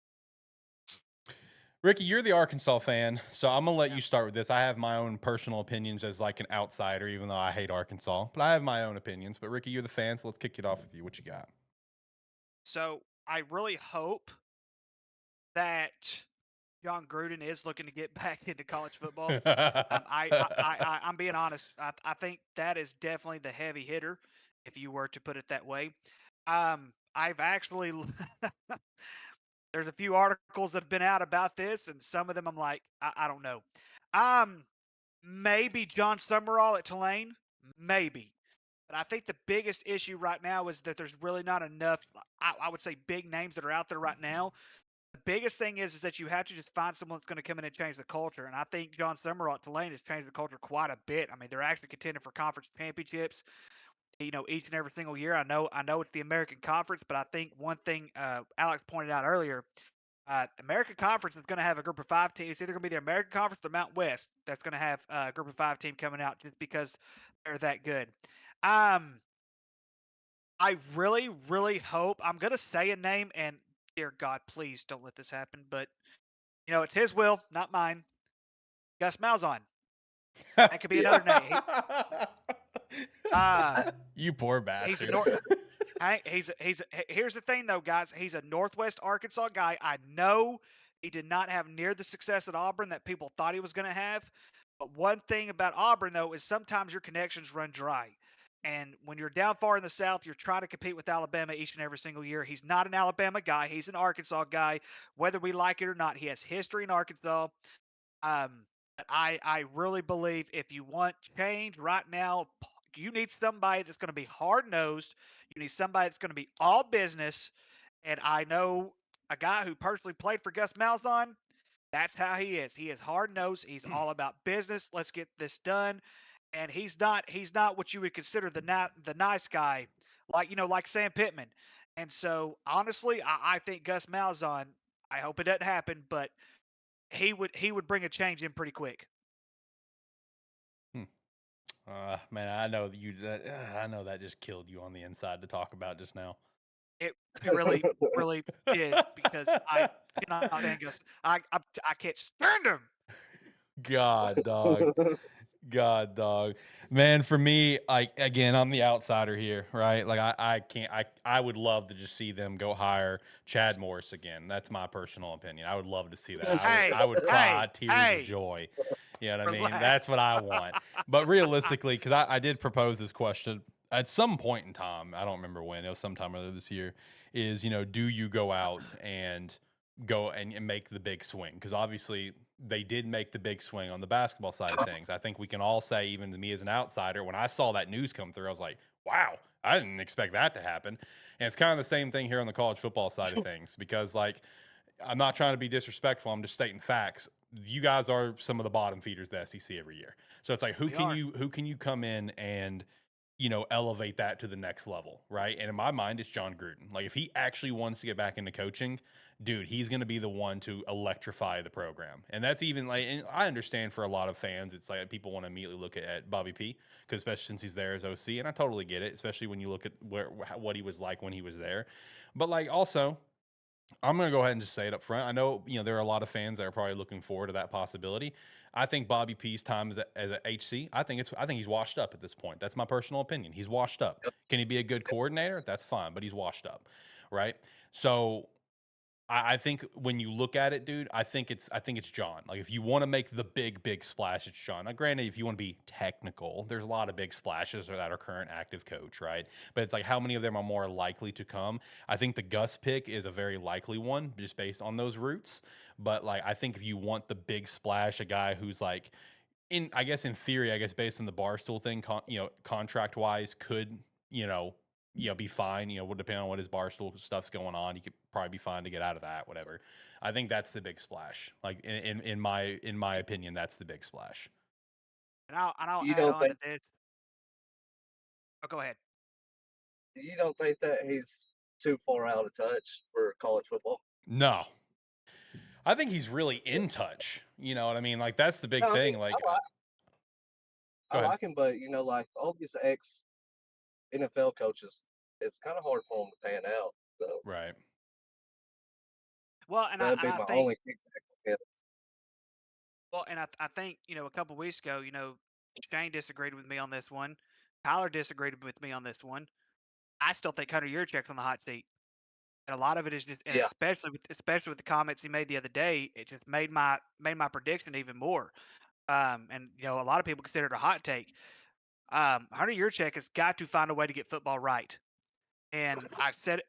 Ricky, you're the Arkansas fan, so I'm going to let you start with this. I have my own personal opinions as like an outsider, even though I hate Arkansas. But I have my own opinions. But Ricky, you're the fan, so let's kick it off with you. What you got? So I really hope that John Gruden is looking to get back into college football. I'm being honest. I think that is definitely the heavy hitter, if you were to put it that way. I've actually there's a few articles that have been out about this, and some of them I'm like, I don't know. Maybe John Summerall at Tulane, maybe. But I think the biggest issue right now is that there's really not enough, I would say, big names that are out there right now. The biggest thing is that you have to just find someone that's going to come in and change the culture. And I think John Summerall at Tulane has changed the culture quite a bit. I mean, they're actually contending for conference championships, each and every single year. I know it's the American Conference, but I think one thing Alex pointed out earlier, American Conference is going to have a group of 5 teams. It's either going to be the American Conference or the Mountain West that's going to have a group of 5 team coming out just because they're that good. I really, really hope, I'm going to say a name, and dear God, please don't let this happen, but it's his will, not mine. Gus Malzahn. That could be another name. You poor bastard. Here's the thing, though, guys. He's a Northwest Arkansas guy. I know he did not have near the success at Auburn that people thought he was going to have. But one thing about Auburn, though, is sometimes your connections run dry. And when you're down far in the South, you're trying to compete with Alabama each and every single year. He's not an Alabama guy. He's an Arkansas guy. Whether we like it or not, he has history in Arkansas. But I really believe if you want change right now, you need somebody that's going to be hard-nosed. You need somebody that's going to be all business. And I know a guy who personally played for Gus Malzahn. That's how he is. He is hard-nosed. He's all about business. Let's get this done. And he's not what you would consider the nice guy, like Sam Pittman. And so honestly, I think Gus Malzahn, I hope it doesn't happen, but he would bring a change in pretty quick. Man, I know that I know that just killed you on the inside to talk about just now. It really, really did because I cannot stand us. I can't stand him. God, dog. God, dog. Man, for me, like again, I'm the outsider here, right? Like I can't I would love to just see them go hire Chad Morris again. That's my personal opinion. I would love to see that. Hey, I would hey, cry tears of hey, joy. You know what I mean? relax. That's what I want. But realistically, because I did propose this question at some point in time, I don't remember when, it was sometime earlier this year, is do you go out and and make the big swing? Because obviously they did make the big swing on the basketball side of things. I think we can all say, even to me as an outsider, when I saw that news come through, I was like, wow, I didn't expect that to happen. And it's kind of the same thing here on the college football side of things, because like, I'm not trying to be disrespectful. I'm just stating facts. You guys are some of the bottom feeders of the SEC every year. So it's like, We are. who can you come in and elevate that to the next level, right? And in my mind, it's John Gruden. Like, if he actually wants to get back into coaching, dude, he's going to be the one to electrify the program. And that's even like, and I understand for a lot of fans, it's like people want to immediately look at Bobby P, because especially since he's there as OC, and I totally get it, especially when you look at what he was like when he was there. But like, also, I'm going to go ahead and just say it up front. I know, there are a lot of fans that are probably looking forward to that possibility. I think Bobby P's time as a HC, I think he's washed up at this point. That's my personal opinion. He's washed up. Can he be a good coordinator? That's fine, but he's washed up, right? So I think when you look at it, dude, I think it's John. Like, if you want to make the big splash, it's John. Now, granted, if you want to be technical, there's a lot of big splashes that are current active coach, right? But it's like, how many of them are more likely to come? I think the Gus pick is a very likely one, just based on those roots. But like, I think if you want the big splash, a guy who's like, I guess in theory, I guess based on the Barstool thing, contract wise, could you know be fine. Would depend on what his Barstool stuff's going on. He could probably be fine to get out of that, whatever. I think that's the big splash. Like, in my opinion, that's the big splash. And I'll you add don't on think to this. Oh, go ahead. you don't think that he's too far out of touch for college football? No, I think he's really in touch. You know what I mean? Like, that's the big No, I mean thing. Like, I go ahead. like him, but like all these ex NFL coaches, it's kind of hard for them to pan out. So Right. Well, and I that'd and be I my think only kickback with him. well, and I think a couple weeks ago, Shane disagreed with me on this one. Tyler disagreed with me on this one. I still think Hunter Yurchek's on the hot seat. And a lot of it is just, and Yeah, especially with the comments he made the other day, it just made my prediction even more. And a lot of people consider it a hot take. Hunter Yurchek has got to find a way to get football right. And I said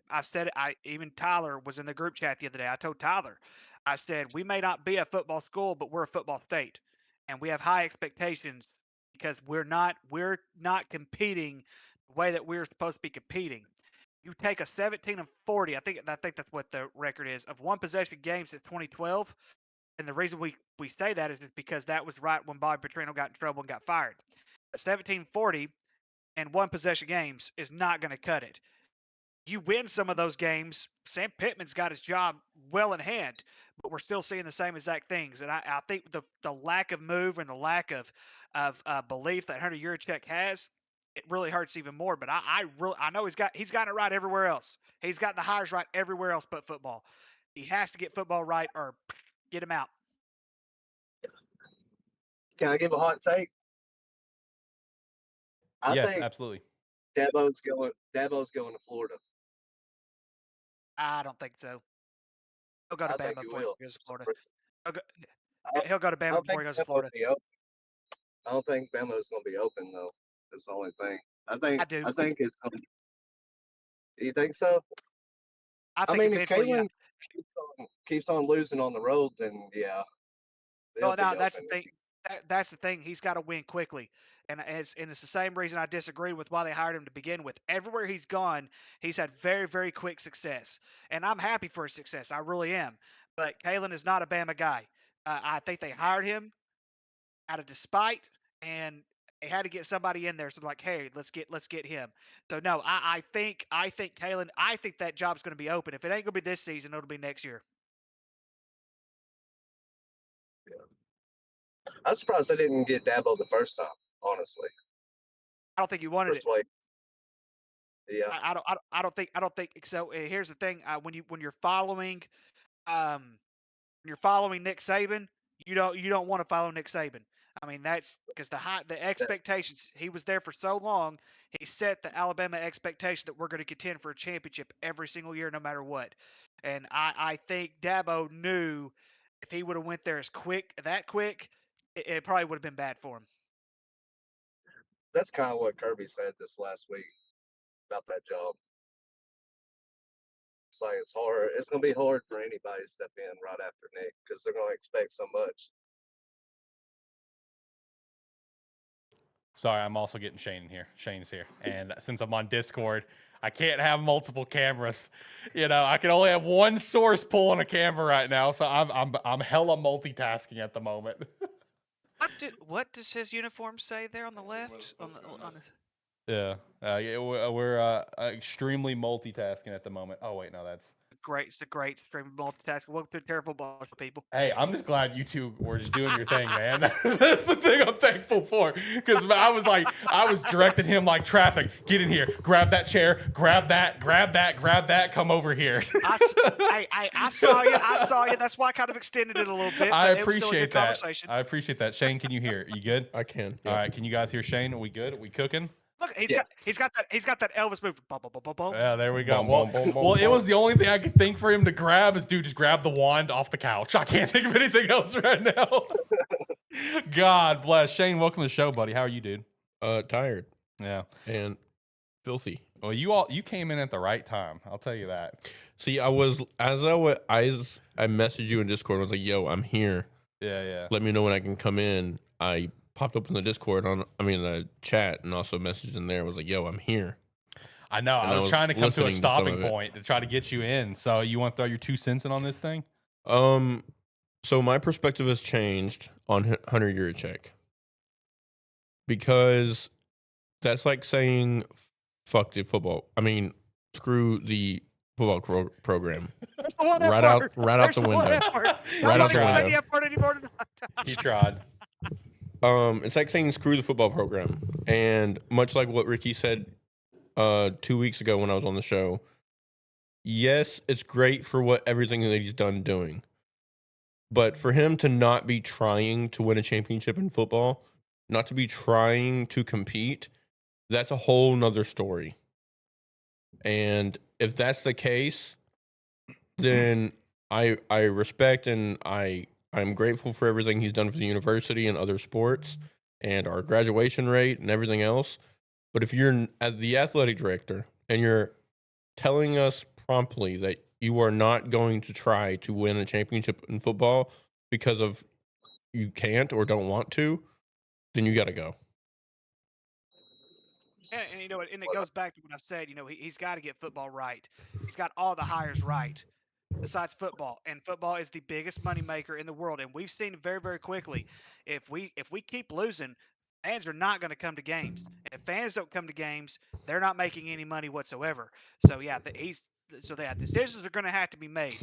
it. I even Tyler was in the group chat the other day. I told Tyler, I said we may not be a football school, but we're a football state, and we have high expectations because we're not competing the way that we're supposed to be competing. You take a 17 and 40. I think that's what the record is of one possession games since 2012. And the reason we say that is just because that was right when Bobby Petrino got in trouble and got fired. A 17-40 and one possession games is not going to cut it. You win some of those games. Sam Pittman's got his job well in hand, but we're still seeing the same exact things. And I think the lack of move and the lack of belief that Hunter Yurachek has, it really hurts even more. But I know he's got it right everywhere else. He's got the hires right everywhere else but football. He has to get football right or get him out. can I give a hot take? I Yes, think absolutely. Dabo's going to Florida. I don't think so. He'll go to I think Bama he before he will. goes to Florida. He'll go, I, he'll go to I Bama don't before think he goes to Bama will Florida. be open. I don't think Bama's going to be open though. That's the only thing. I I think do. I think it's. You think so? I I think mean, if eventually, yeah. Kalen keeps on losing on the road, then yeah, they'll Well, be now that's the open. thing. That's the thing. He's got to win quickly, and it's the same reason I disagree with why they hired him to begin with. Everywhere he's gone, he's had very very quick success, and I'm happy for his success. I really am. But Kalen is not a Bama guy. I think they hired him out of despite, and they had to get somebody in there. So like, hey, let's get him. So no, I think Kalen. I think that job's going to be open. If it ain't going to be this season, it'll be next year. I was surprised they didn't get Dabo the first time, honestly. I don't think he wanted it. First way. Yeah. I don't think so. Here's the thing: when you're following Nick Saban, you don't want to follow Nick Saban. I mean, that's because the expectations. He was there for so long. He set the Alabama expectation that we're going to contend for a championship every single year, no matter what. And I think Dabo knew if he would have went there that quick, it probably would have been bad for him. That's kind of what Kirby said this last week about that job. It's like it's hard. It's going to be hard for anybody to step in right after Nick because they're going to expect so much. Sorry, I'm also getting Shane in here. Shane's here. And since I'm on Discord, I can't have multiple cameras. You know, I can only have one source pulling a camera right now, so I'm hella multitasking at the moment. What does his uniform say there on the left? Yeah, we're extremely multitasking at the moment. Oh wait, no, that's It's a great stream of multitasking. Welcome to Terrible Football Show, people. Hey, I'm just glad you two were just doing your thing, man. That's the thing I'm thankful for. Because I was directing him like traffic. Get in here, grab that chair, grab that, come over here. I saw you. That's why I kind of extended it a little bit. I it was still a good appreciate that. conversation. I appreciate that. Shane, can you hear? You good? I can. All right, can you guys hear Shane? Are we good? Are we cooking? Look, he's got that Elvis move. Bum, bum, bum, bum, bum. Yeah, there we go. Boom, Well, boom, boom, well, boom, it was boom. the only thing I could think for him to grab is, dude, just grab the wand off the couch. I can't think of anything else right now. God bless. Shane, welcome to the show, buddy. How are you, dude? Tired Yeah. and filthy. Well, you came in at the right time. I'll tell you that. See, I messaged you in Discord. I was like, "Yo, I'm here. Yeah. Let me know when I can come in." I popped up in the Discord the chat, and also messaged in there. I was like, "Yo, I'm here." I know. And I was trying to come to a listening to some stopping of it. point to try to get you in. So you want to throw your 2 cents in on this thing? So my perspective has changed on Hunter Yurichek because that's like saying fuck the football. I mean, screw the football program. Right out the window. Right out the window. He tried. It's like saying screw the football program. And much like what Ricky said 2 weeks ago when I was on the show, yes, it's great for everything that he's done doing. But for him to not be trying to win a championship in football, not to be trying to compete, that's a whole nother story. And if that's the case, then I respect and I'm grateful for everything he's done for the university and other sports and our graduation rate and everything else. But if you're as the athletic director and you're telling us promptly that you are not going to try to win a championship in football because of you can't or don't want to, then you got to go. And you know what? And it goes back to what I said. You know, he's got to get football right. He's got all the hires right, besides football. And football is the biggest moneymaker in the world. And we've seen very, very quickly. If we keep losing, fans are not going to come to games. And if fans don't come to games, they're not making any money whatsoever. So yeah, decisions are going to have to be made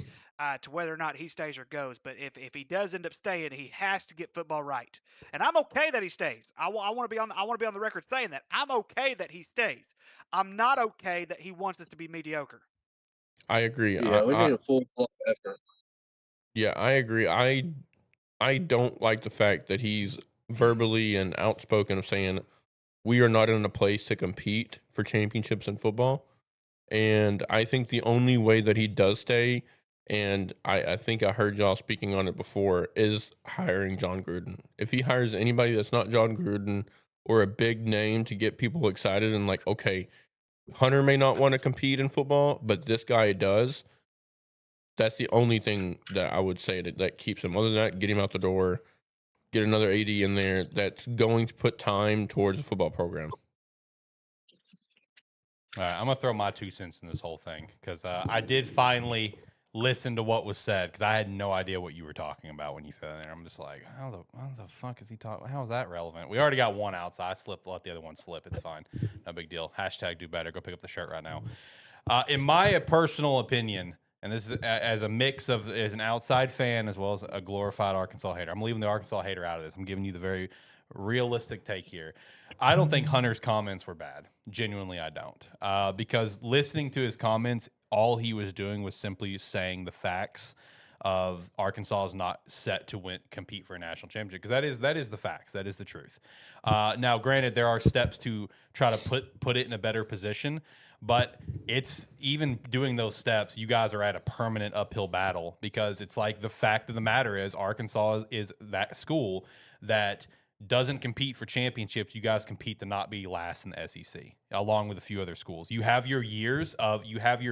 to whether or not he stays or goes. But if he does end up staying, he has to get football right. And I'm okay that he stays. I want to be on the record saying that I'm okay that he stays. I'm not okay that he wants us to be mediocre. I agree. Yeah, we need a full effort. Yeah, I agree. I don't like the fact that he's verbally and outspoken of saying we are not in a place to compete for championships in football. And I think the only way that he does stay, and I think I heard y'all speaking on it before, is hiring John Gruden. If he hires anybody that's not John Gruden or a big name to get people excited and like, okay, Hunter may not want to compete in football, but this guy does. That's the only thing that I would say that keeps him. Other than that, get him out the door, get another AD in there that's going to put time towards the football program. All right, I'm going to throw my 2 cents in this whole thing because I did finally listen to what was said because I had no idea what you were talking about when you said it. I'm just like, how the fuck is he talking? How is that relevant? We already got one out, so I let the other one slip. It's fine. No big deal. # do better. Go pick up the shirt right now. In my personal opinion, and this is as a mix of as an outside fan as well as a glorified Arkansas hater. I'm leaving the Arkansas hater out of this. I'm giving you the very realistic take here. I don't think Hunter's comments were bad. Genuinely, I don't. Because listening to his comments, all he was doing was simply saying the facts of Arkansas is not set to compete for a national championship, because that is the facts. That is the truth. Now, granted, there are steps to try to put it in a better position, but it's even doing those steps, you guys are at a permanent uphill battle, because it's like the fact of the matter is Arkansas is that school that doesn't compete for championships. You guys compete to not be last in the SEC, along with a few other schools. You have your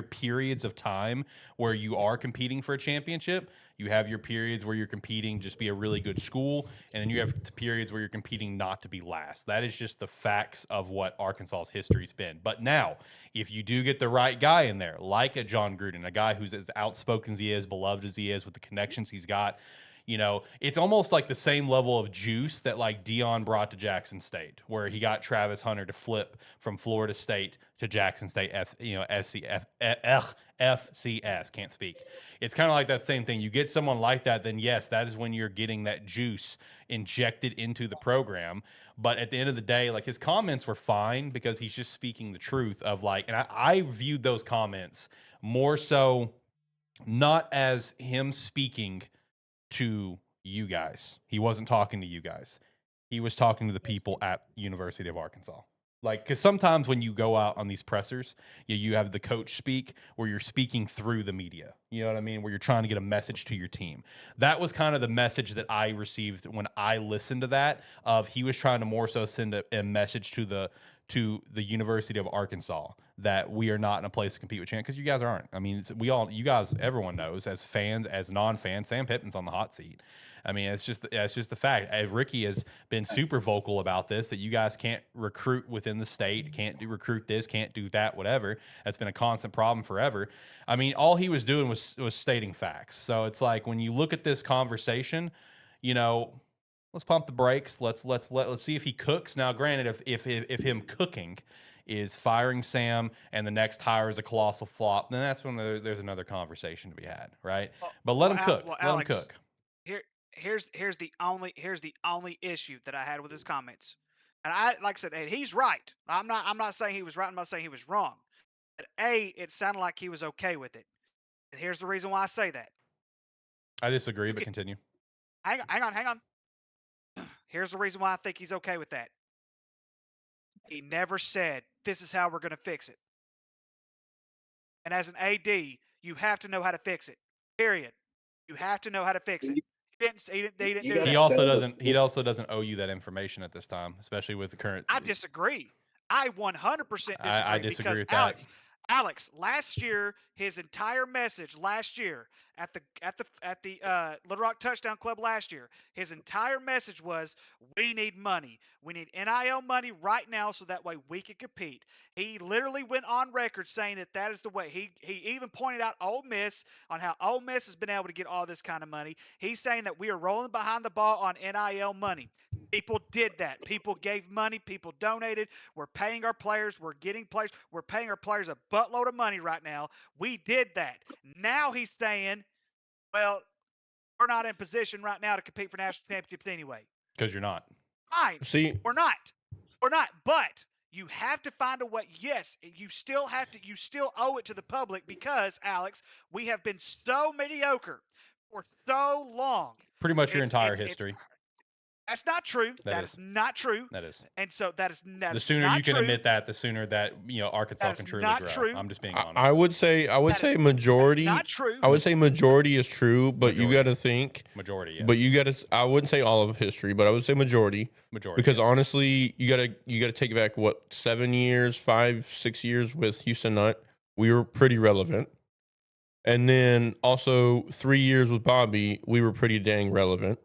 periods of time where you are competing for a championship. You have your periods where you're competing just be a really good school, and then you have periods where you're competing not to be last. That is just the facts of what Arkansas's history's been. But now, if you do get the right guy in there, like a John Gruden, a guy who's as outspoken as he is, beloved as he is, with the connections he's got, it's almost like the same level of juice that like Dion brought to Jackson State, where he got Travis Hunter to flip from Florida State to Jackson State, FCS. Can't speak. It's kind of like that same thing. You get someone like that, then yes, that is when you're getting that juice injected into the program. But at the end of the day, like, his comments were fine because he's just speaking the truth of like, and I viewed those comments more so not as him speaking to you guys. He wasn't talking to you guys. He was talking to the people at University of Arkansas. Like, because sometimes when you go out on these pressers, you have the coach speak where you're speaking through the media. You know what I mean? Where you're trying to get a message to your team. That was kind of the message that I received when I listened to that. Of he was trying to more so send a message to the University of Arkansas that we are not in a place to compete with champ, because you guys aren't. I mean, everyone knows, as fans, as non-fans, Sam Pittman's on the hot seat. I mean, it's just the fact. Ricky has been super vocal about this, that you guys can't recruit within the state, can't recruit this, can't do that, whatever. That's been a constant problem forever. I mean, all he was doing was stating facts. So it's like, when you look at this conversation, let's pump the brakes. Let's see if he cooks. Now, granted, if him cooking is firing Sam and the next hire is a colossal flop, then that's when there's another conversation to be had, right? But let him cook. Alex, let him cook. Here's the only issue that I had with his comments, and like I said, and he's right. I'm not saying he was right. I'm not saying he was wrong. But it sounded like he was okay with it. And here's the reason why I say that. I disagree, but continue. Hang on. Here's the reason why I think he's okay with that. He never said, this is how we're going to fix it. And as an AD, you have to know how to fix it. Period. You have to know how to fix it. He didn't do that. He also doesn't owe you that information at this time, especially with the current. I disagree. I 100% disagree. I disagree with Alex, that. Alex, last year, his entire message at the Little Rock Touchdown Club last year, his entire message was, we need money. We need NIL money right now so that way we can compete. He literally went on record saying that is the way. He even pointed out Ole Miss, on how Ole Miss has been able to get all this kind of money. He's saying that we are rolling behind the ball on NIL money. People did that. People gave money. People donated. We're paying our players. We're getting players. We're paying our players a buttload of money right now. We did that. Now he's saying, well, we're not in position right now to compete for national championships anyway. Because you're not. Fine. See, we're not. But you have to find a way. Yes, you still owe it to the public, because, Alex, we have been so mediocre for so long. Pretty much your entire history. That's not true. That is not true. That is. And so that is not. The sooner you can admit that, the sooner that Arkansas can truly grow. True. I'm just being honest. I would say majority. Not true. I would say majority is true, but you got to think majority. Yes. But you got to. I wouldn't say all of history, but I would say majority. Majority. Because yes. honestly, you gotta take back 7 years, 5, 6 years with Houston Nutt. We were pretty relevant, and then also 3 years with Bobby, we were pretty dang relevant.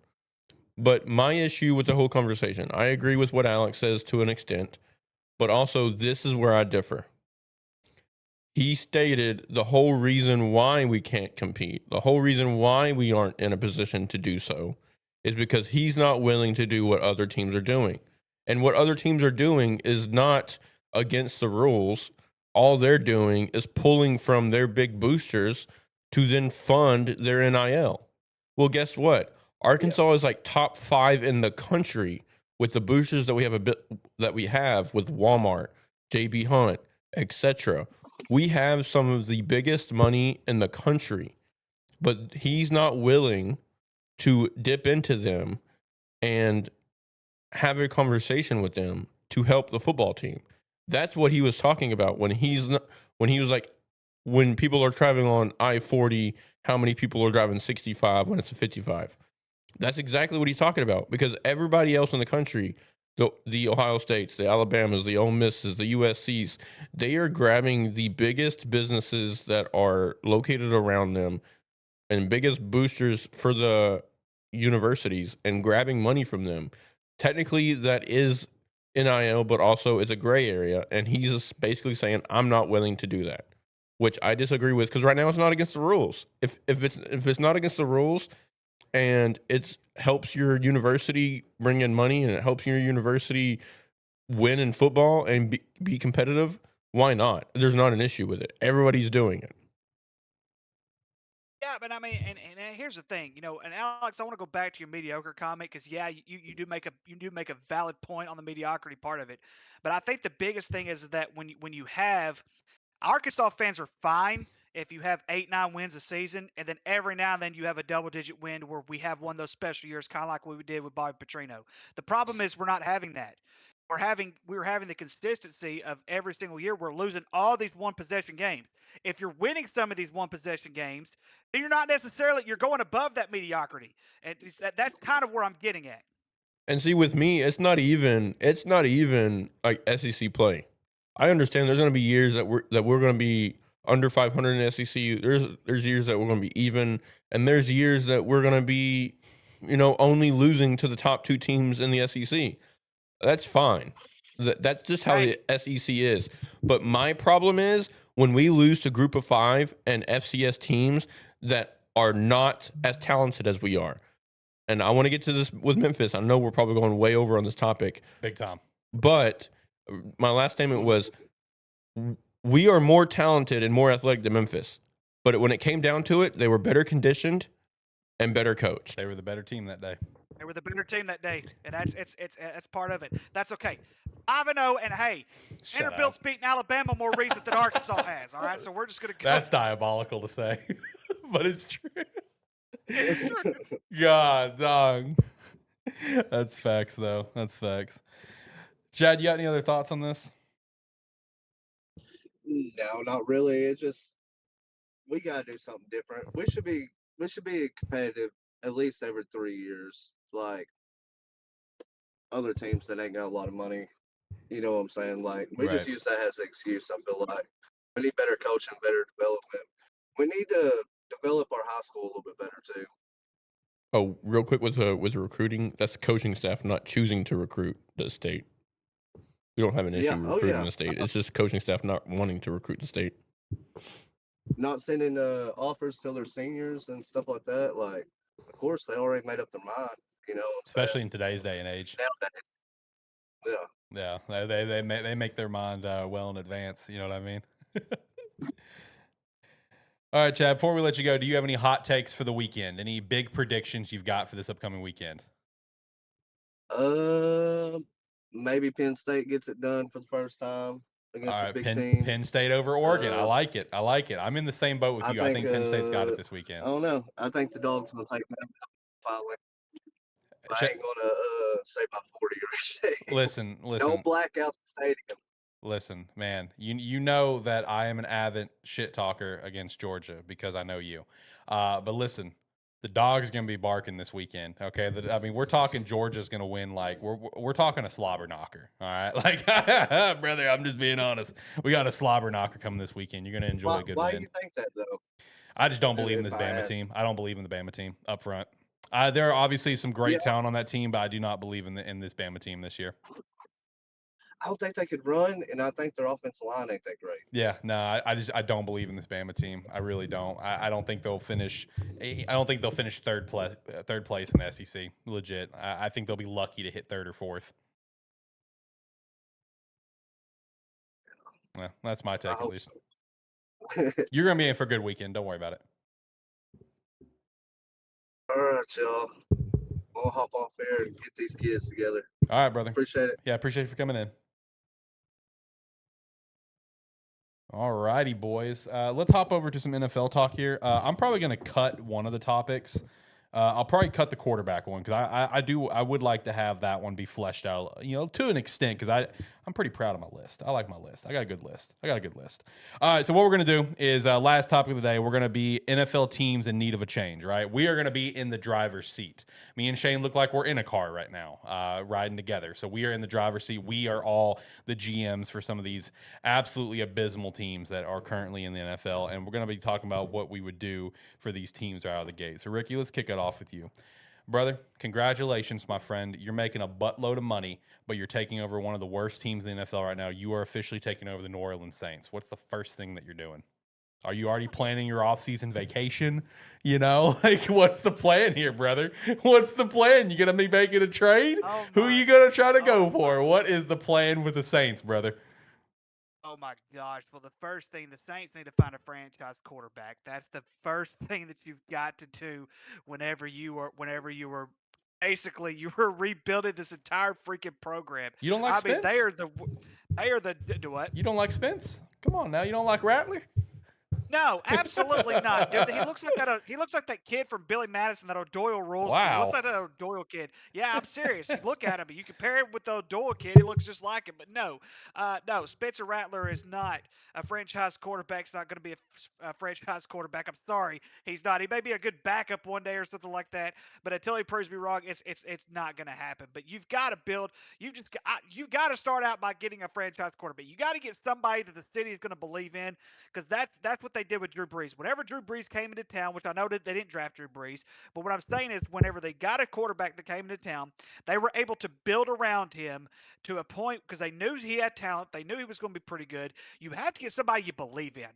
But my issue with the whole conversation, I agree with what Alex says to an extent, but also this is where I differ. He stated the whole reason why we can't compete, the whole reason why we aren't in a position to do so, is because he's not willing to do what other teams are doing. And what other teams are doing is not against the rules. All they're doing is pulling from their big boosters to then fund their NIL. Well, guess what? Arkansas is like top 5 in the country with the boosters that we have with Walmart, JB Hunt, etc. We have some of the biggest money in the country, but he's not willing to dip into them and have a conversation with them to help the football team. That's what he was talking about when he was like, when people are traveling on I-40, how many people are driving 65 when it's a 55? That's exactly what he's talking about, because everybody else in the country, the Ohio States, the Alabamas, the Ole Misses, the USCs, they are grabbing the biggest businesses that are located around them and biggest boosters for the universities and grabbing money from them. Technically, that is NIL, but also it's a gray area. And he's just basically saying, I'm not willing to do that, which I disagree with, because right now it's not against the rules. If it's not against the rules and it helps your university bring in money and it helps your university win in football and be competitive, why not? There's not an issue with it. Everybody's doing it. Yeah, but I mean, and here's the thing, and Alex, I want to go back to your mediocre comment because yeah, you do make a valid point on the mediocrity part of it, but I think the biggest thing is that when you have Arkansas fans are fine if you have 8, 9 wins a season, and then every now and then you have a double-digit win where we have one of those special years, kind of like what we did with Bobby Petrino. The problem is we're not having that. We were having the consistency of every single year. We're losing all these one possession games. If you're winning some of these one possession games, then you're going above that mediocrity, and that's kind of where I'm getting at. And see, with me, it's not even like SEC play. I understand there's going to be years that we're going to be under 500 in the SEC. There's years that we're going to be even, and there's years that we're going to be, only losing to the top 2 teams in the SEC. That's fine. That's just how the SEC is. But my problem is when we lose to Group of 5 and FCS teams that are not as talented as we are. And I want to get to this with Memphis. I know we're probably going way over on this topic. Big time. But my last statement was, we are more talented and more athletic than Memphis. But when it came down to it, they were better conditioned and better coached. They were the better team that day. They were the better team that day, and that's part of it. That's okay. 5-0, and hey, Vanderbilt's beaten Alabama more recent than Arkansas has. All right, so we're just gonna go. That's diabolical to say, but it's true. God, dog. That's facts, though. That's facts. Chad, you got any other thoughts on this? No, not really. It's just we gotta do something different. We should be competitive at least every 3 years, like other teams that ain't got a lot of money. You know what I'm saying? Like we just Right. use that as an excuse. I feel like we need better coaching, better development. We need to develop our high school a little bit better too. Oh, real quick with recruiting, that's the coaching staff not choosing to recruit the state. We don't have an issue recruiting the state. It's just coaching staff not wanting to recruit the state. Not sending offers till they're seniors and stuff like that. Like, of course, they already made up their mind. Especially in today's day and age. Yeah. Yeah, they make their mind well in advance. You know what I mean? All right, Chad. Before we let you go, do you have any hot takes for the weekend? Any big predictions you've got for this upcoming weekend? Maybe Penn State gets it done for the first time against a big team. Penn State over Oregon. I like it. I'm in the same boat with you. I think Penn State's got it this weekend. I don't know. I think the Dogs will take that finally. I ain't gonna say by 40 or anything. Listen. Don't black out the stadium. Listen, man. You know that I am an avid shit talker against Georgia because I know you. But listen, the Dogs are gonna be barking this weekend. Okay, I mean we're talking Georgia's gonna win. Like we're talking a slobber knocker. All right, like brother, I'm just being honest. We got a slobber knocker coming this weekend. You're gonna enjoy a good win. Why do you think that though? I just don't believe in this Bama team. I don't believe in the Bama team up front. There are obviously some great talent on that team, but I do not believe in this Bama team this year. I don't think they could run, and I think their offensive line ain't that great. Yeah, no, I don't believe in this Bama team. I really don't. I don't think they'll finish. I don't think they'll finish third place in the SEC. Legit. I think they'll be lucky to hit 3rd or 4th. Yeah, that's my take at least. So. You're gonna be in for a good weekend. Don't worry about it. All right, y'all. I'll hop off here and get these kids together. All right, brother. Appreciate it. Yeah, appreciate you for coming in. All righty, boys. Let's hop over to some NFL talk here. I'm probably going to cut one of the topics. I'll probably cut the quarterback one because I would like to have that one be fleshed out, to an extent, because I'm pretty proud of my list. I like my list. I got a good list. All right, so what we're going to do is last topic of the day, we're going to be NFL teams in need of a change, right? We are going to be in the driver's seat. Me and Shane look like we're in a car right now, riding together. So we are in the driver's seat. We are all the GMs for some of these absolutely abysmal teams that are currently in the NFL, and we're going to be talking about what we would do for these teams right out of the gate. So, Ricky, let's kick it off with you. Brother, congratulations, my friend. You're making a buttload of money, but you're taking over one of the worst teams in the NFL right now. You are officially taking over the New Orleans Saints. What's the first thing that you're doing? Are you already planning your off-season vacation? What's the plan here, brother? What's the plan? You going to be making a trade? Who are you going to try to go for? What is the plan with the Saints, brother? Oh my gosh. Well, the first thing, the Saints need to find a franchise quarterback. That's the first thing that you've got to do whenever you were basically you were rebuilding this entire freaking program. You don't like Spence? They are the do what? You don't like Spence? Come on now. You don't like Rattler? No, absolutely not, dude. He looks like that. He looks like that kid from Billy Madison, that O'Doyle rules. He Wow. looks like that O'Doyle kid. Yeah, I'm serious. You look at him, you compare him with the O'Doyle kid. He looks just like him. But no, Spencer Rattler is not a franchise quarterback. He's not going to be a franchise quarterback. I'm sorry, he's not. He may be a good backup one day or something like that. But until he proves me wrong, it's not going to happen. But you've got to build. You got to start out by getting a franchise quarterback. You got to get somebody that the city is going to believe in, because that's what they did with Drew Brees. Whenever Drew Brees came into town, which I know that they didn't draft Drew Brees, but what I'm saying is whenever they got a quarterback that came into town, they were able to build around him to a point because they knew he had talent. They knew he was going to be pretty good. You have to get somebody you believe in.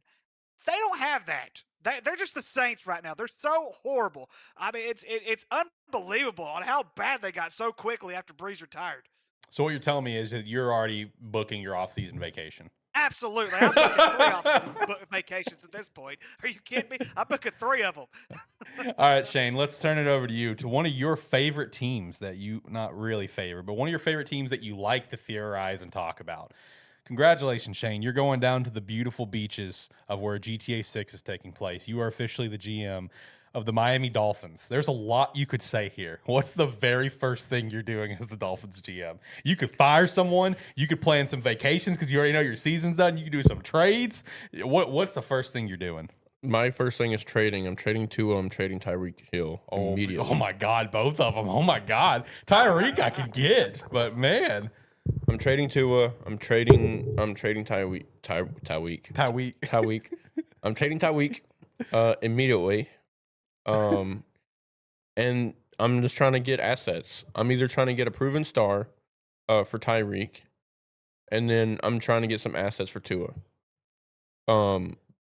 They don't have that. They're just the Saints right now. They're so horrible. I mean, it's unbelievable on how bad they got so quickly after Brees retired. So what you're telling me is that you're already booking your off-season vacation. Absolutely. I'm booking 3 off-season vacations at this point. Are you kidding me? I'm booking 3 of them. All right, Shane, let's turn it over to you, to one of your favorite teams that you, not really favorite, but one of your favorite teams that you like to theorize and talk about. Congratulations, Shane. You're going down to the beautiful beaches of where GTA 6 is taking place. You are officially the GM of the Miami Dolphins. There's a lot you could say here. What's the very first thing you're doing as the Dolphins GM? You could fire someone. You could plan some vacations because you already know your season's done. You could do some trades. What's the first thing you're doing? My first thing is trading. I'm trading Tua. I'm trading Tyreek Hill immediately. Oh my God, both of them. Oh my God. Tyreek I could get, but man. I'm trading Tua. I'm trading Tyreek. I'm trading Tyreek immediately. And I'm just trying to get assets. I'm either trying to get a proven star for Tyreek, and then I'm trying to get some assets for Tua.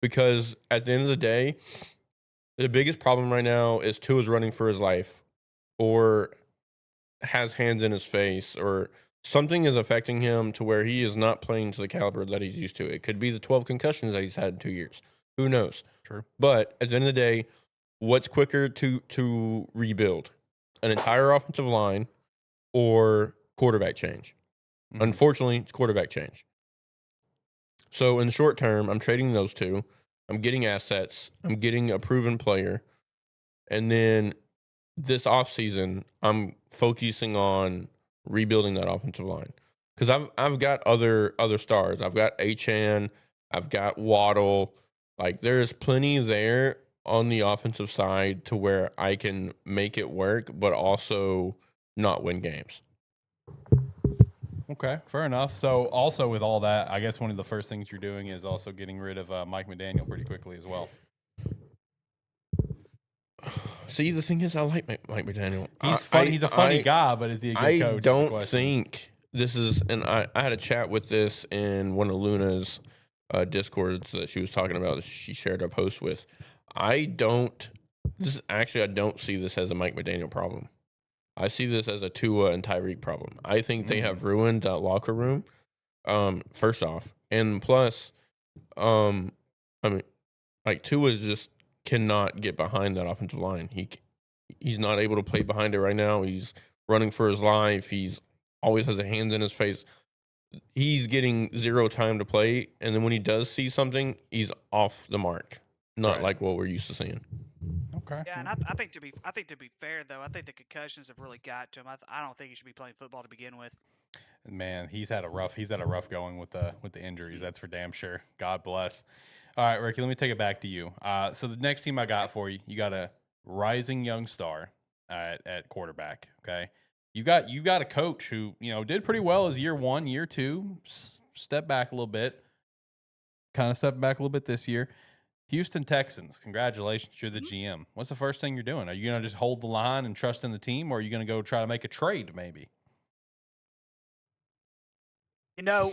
Because at the end of the day, the biggest problem right now is Tua's running for his life, or has hands in his face, or something is affecting him to where he is not playing to the caliber that he's used to. It could be the 12 concussions that he's had in 2 years. Who knows? True. But at the end of the day, what's quicker to rebuild? An entire offensive line or quarterback change? Mm-hmm. Unfortunately, it's quarterback change. So in the short term, I'm trading those two. I'm getting assets. I'm getting a proven player. And then this offseason, I'm focusing on rebuilding that offensive line. Because I've got other stars. I've got Achane. I've got Waddle. Like, there's plenty there on the offensive side to where I can make it work, but also not win games. Okay, fair enough. So also with all that, I guess one of the first things you're doing is also getting rid of Mike McDaniel pretty quickly as well. See, the thing is, I like Mike McDaniel. He's funny. He's a funny guy, but is he a good coach? I don't think this is, and I had a chat with this in one of Luna's Discords that she was talking about, that she shared a post with. I don't see this as a Mike McDaniel problem. I see this as a Tua and Tyreek problem. I think they have ruined that locker room, first off. And plus, I mean, like, Tua just cannot get behind that offensive line. He's not able to play behind it right now. He's running for his life. He's always has a hand in his face. He's getting zero time to play, and then when he does see something, he's off the mark. Not Right. like what we're used to seeing. Okay. Yeah, and I think to be fair though, I think the concussions have really got to him. I don't think he should be playing football to begin with. Man, he's had a rough going with the injuries. That's for damn sure. God bless. All right, Ricky, let me take it back to you. So the next team I got for you, you got a rising young star at quarterback. Okay, you got a coach who did pretty well as year one, year two, step back a little bit, kind of stepped back a little bit this year. Houston Texans, congratulations, you're the GM. What's the first thing you're doing? Are you gonna just hold the line and trust in the team, or are you gonna go try to make a trade maybe? You know,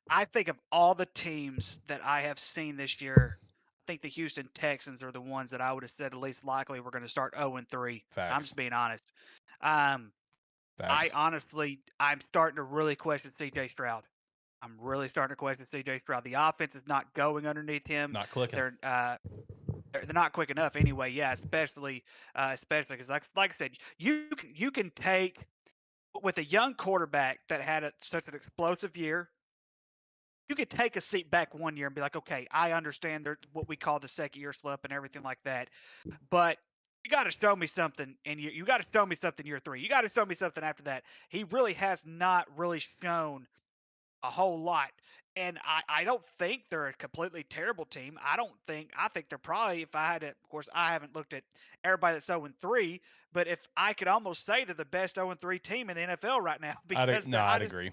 I think of all the teams that I have seen this year, I think the Houston Texans are the ones that I would have said at least likely we're going to start 0-3. I'm Facts. just being honest. Um, Facts. I'm starting to really question C.J. Stroud. I'm really starting to question C.J. Stroud. The offense is not going underneath him. Not clicking. They're not quick enough anyway. Yeah, especially because like I said, you can take with a young quarterback that had such an explosive year. You could take a seat back 1 year and be like, okay, I understand what we call the second year slip and everything like that, but you got to show me something, and you got to show me something year three. You got to show me something after that. He really has not really shown a whole lot. And I don't think they're a completely terrible team. I think they're probably, if I had to, of course, I haven't looked at everybody that's 0-3, but if I could almost say they're the best 0-3 team in the NFL right now because I'd agree.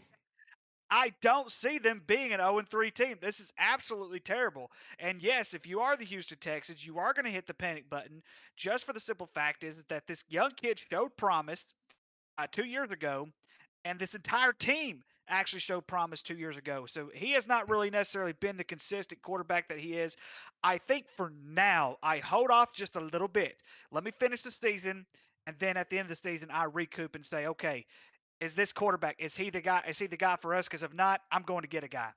I don't see them being an 0-3 team. This is absolutely terrible. And yes, if you are the Houston Texans, you are going to hit the panic button just for the simple fact is that this young kid showed promise 2 years ago, and this entire team actually showed promise 2 years ago. So he has not really necessarily been the consistent quarterback that he is. I think for now, I hold off just a little bit. Let me finish the season, and then at the end of the season, I recoup and say, okay, is this quarterback? Is he the guy? Is he the guy for us? Because if not, I'm going to get a guy.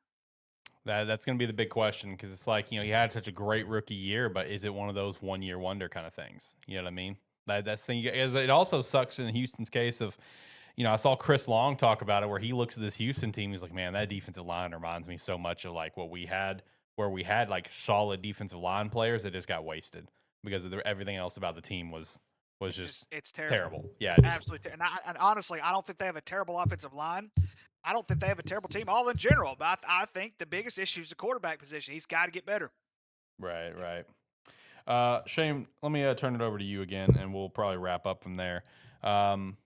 That's going to be the big question because it's like he had such a great rookie year, but is it one of those 1 year wonder kind of things? You know what I mean? That's the thing. Is it also sucks in Houston's case of, I saw Chris Long talk about it where he looks at this Houston team. He's like, man, that defensive line reminds me so much of like what we had, where we had like solid defensive line players that just got wasted because of everything else about the team was just It's terrible. terrible. Yeah, It's absolutely terrible. And honestly, I don't think they have a terrible offensive line. I don't think they have a terrible team all in general. But I think the biggest issue is the quarterback position. He's got to get better. right, right. Shane, let me turn it over to you again, and we'll probably wrap up from there. Um,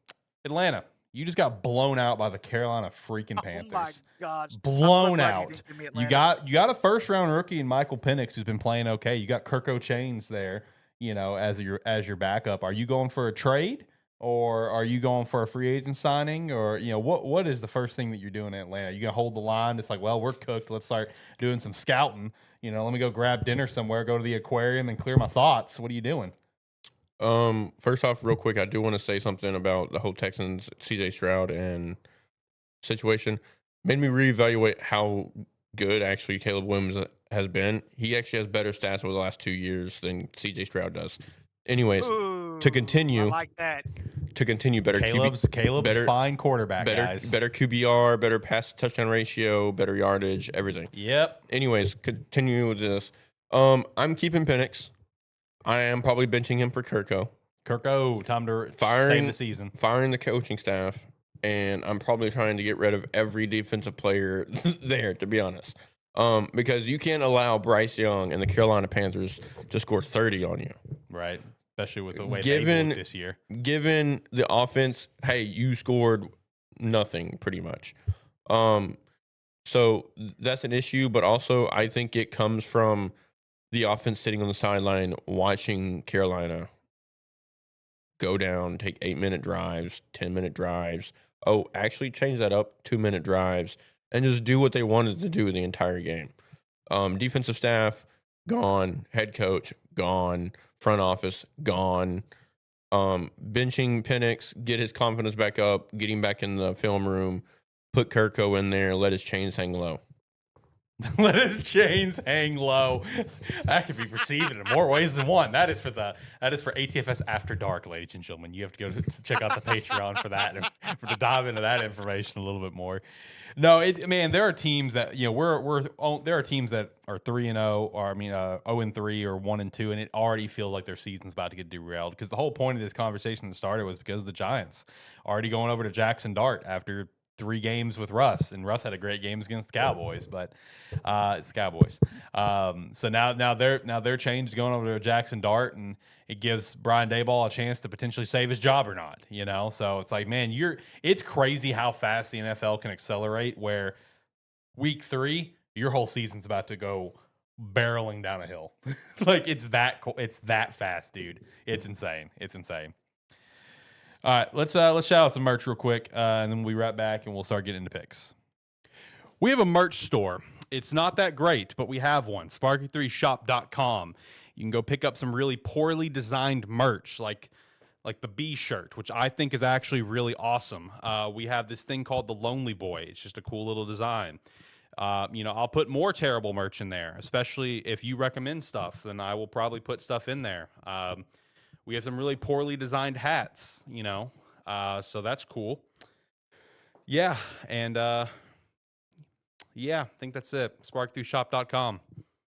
Atlanta, you just got blown out by the Carolina freaking Panthers. Oh my gosh, Blown I'm so glad you out. didn't give me You Atlanta. got a first round rookie in Michael Penix who's been playing okay. You got Kirko Chains there, as your backup. Are you going for a trade? Or are you going for a free agent signing? Or, what is the first thing that you're doing in Atlanta? You going to hold the line? It's like, well, we're cooked. Let's start doing some scouting. Let me go grab dinner somewhere, go to the aquarium and clear my thoughts. What are you doing? First off, real quick, I do want to say something about the whole Texans, CJ Stroud and situation. Made me reevaluate how good actually Caleb Williams has been. He actually has better stats over the last 2 years than CJ Stroud does. Anyways, Ooh, to continue, I like that. better Caleb's better, fine quarterback, guys. better QBR, better pass to touchdown ratio, better yardage, everything. Yep. Anyways, continue with this. I'm keeping Penix. I am probably benching him for Kirko, time to save the season. Firing the coaching staff, and I'm probably trying to get rid of every defensive player there, to be honest. Because you can't allow Bryce Young and the Carolina Panthers to score 30 on you. Right. Especially with the way they look this year. Given the offense, hey, you scored nothing pretty much. So that's an issue, but also I think it comes from the offense sitting on the sideline watching Carolina go down, take 8-minute drives, 10-minute drives. Oh, actually change that up, 2-minute drives, and just do what they wanted to do the entire game. Defensive staff, gone. Head coach, gone. Front office, gone. Benching Penix, get his confidence back up, get him back in the film room, put Kirko in there, let his chains hang low. Let his chains hang low. That could be perceived in more ways than one. That is for ATFS After Dark, ladies and gentlemen. You have to go to check out the Patreon for that, to dive into that information a little bit more. No, man, there are teams that there are teams that are 3-0, or 0-3 or 1-2, and it already feels like their season's about to get derailed. Because the whole point of this conversation that started was because the Giants already going over to Jackson Dart after 3 games with Russ, and Russ had a great game against the Cowboys, but it's the Cowboys. So now their change is going over to Jackson Dart, and it gives Brian Daboll a chance to potentially save his job or not. So it's like, man, it's crazy how fast the NFL can accelerate. Where week 3, your whole season's about to go barreling down a hill. Like it's that fast, dude. It's insane. All right, let's shout out some merch real quick, and then we'll be right back, and we'll start getting into picks. We have a merch store. It's not that great, but we have one, sparky3shop.com. You can go pick up some really poorly designed merch, like the B shirt, which I think is actually really awesome. We have this thing called the Lonely Boy. It's just a cool little design. I'll put more terrible merch in there, especially if you recommend stuff, then I will probably put stuff in there. We have some really poorly designed hats, so that's cool. Yeah, and I think that's it. Spark3shop.com.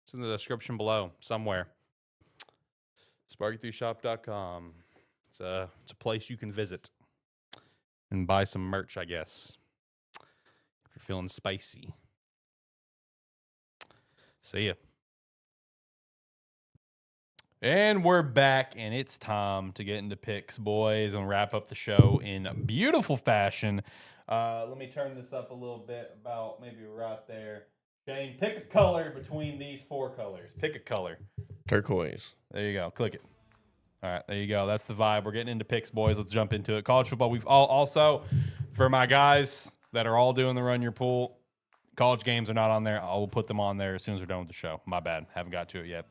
It's in the description below somewhere. Spark3shop.com. It's a place you can visit and buy some merch, I guess, if you're feeling spicy. See ya. And we're back, and it's time to get into picks, boys, and wrap up the show in beautiful fashion. Let me turn this up a little bit, about maybe right there. Shane, pick a color between these 4 colors. Pick a color. Turquoise. There you go. Click it. All right, there you go. That's the vibe. We're getting into picks, boys. Let's jump into it. College football. We've also, for my guys that are all doing the Run Your Pool, college games are not on there. I will put them on there as soon as we're done with the show. My bad. Haven't got to it yet.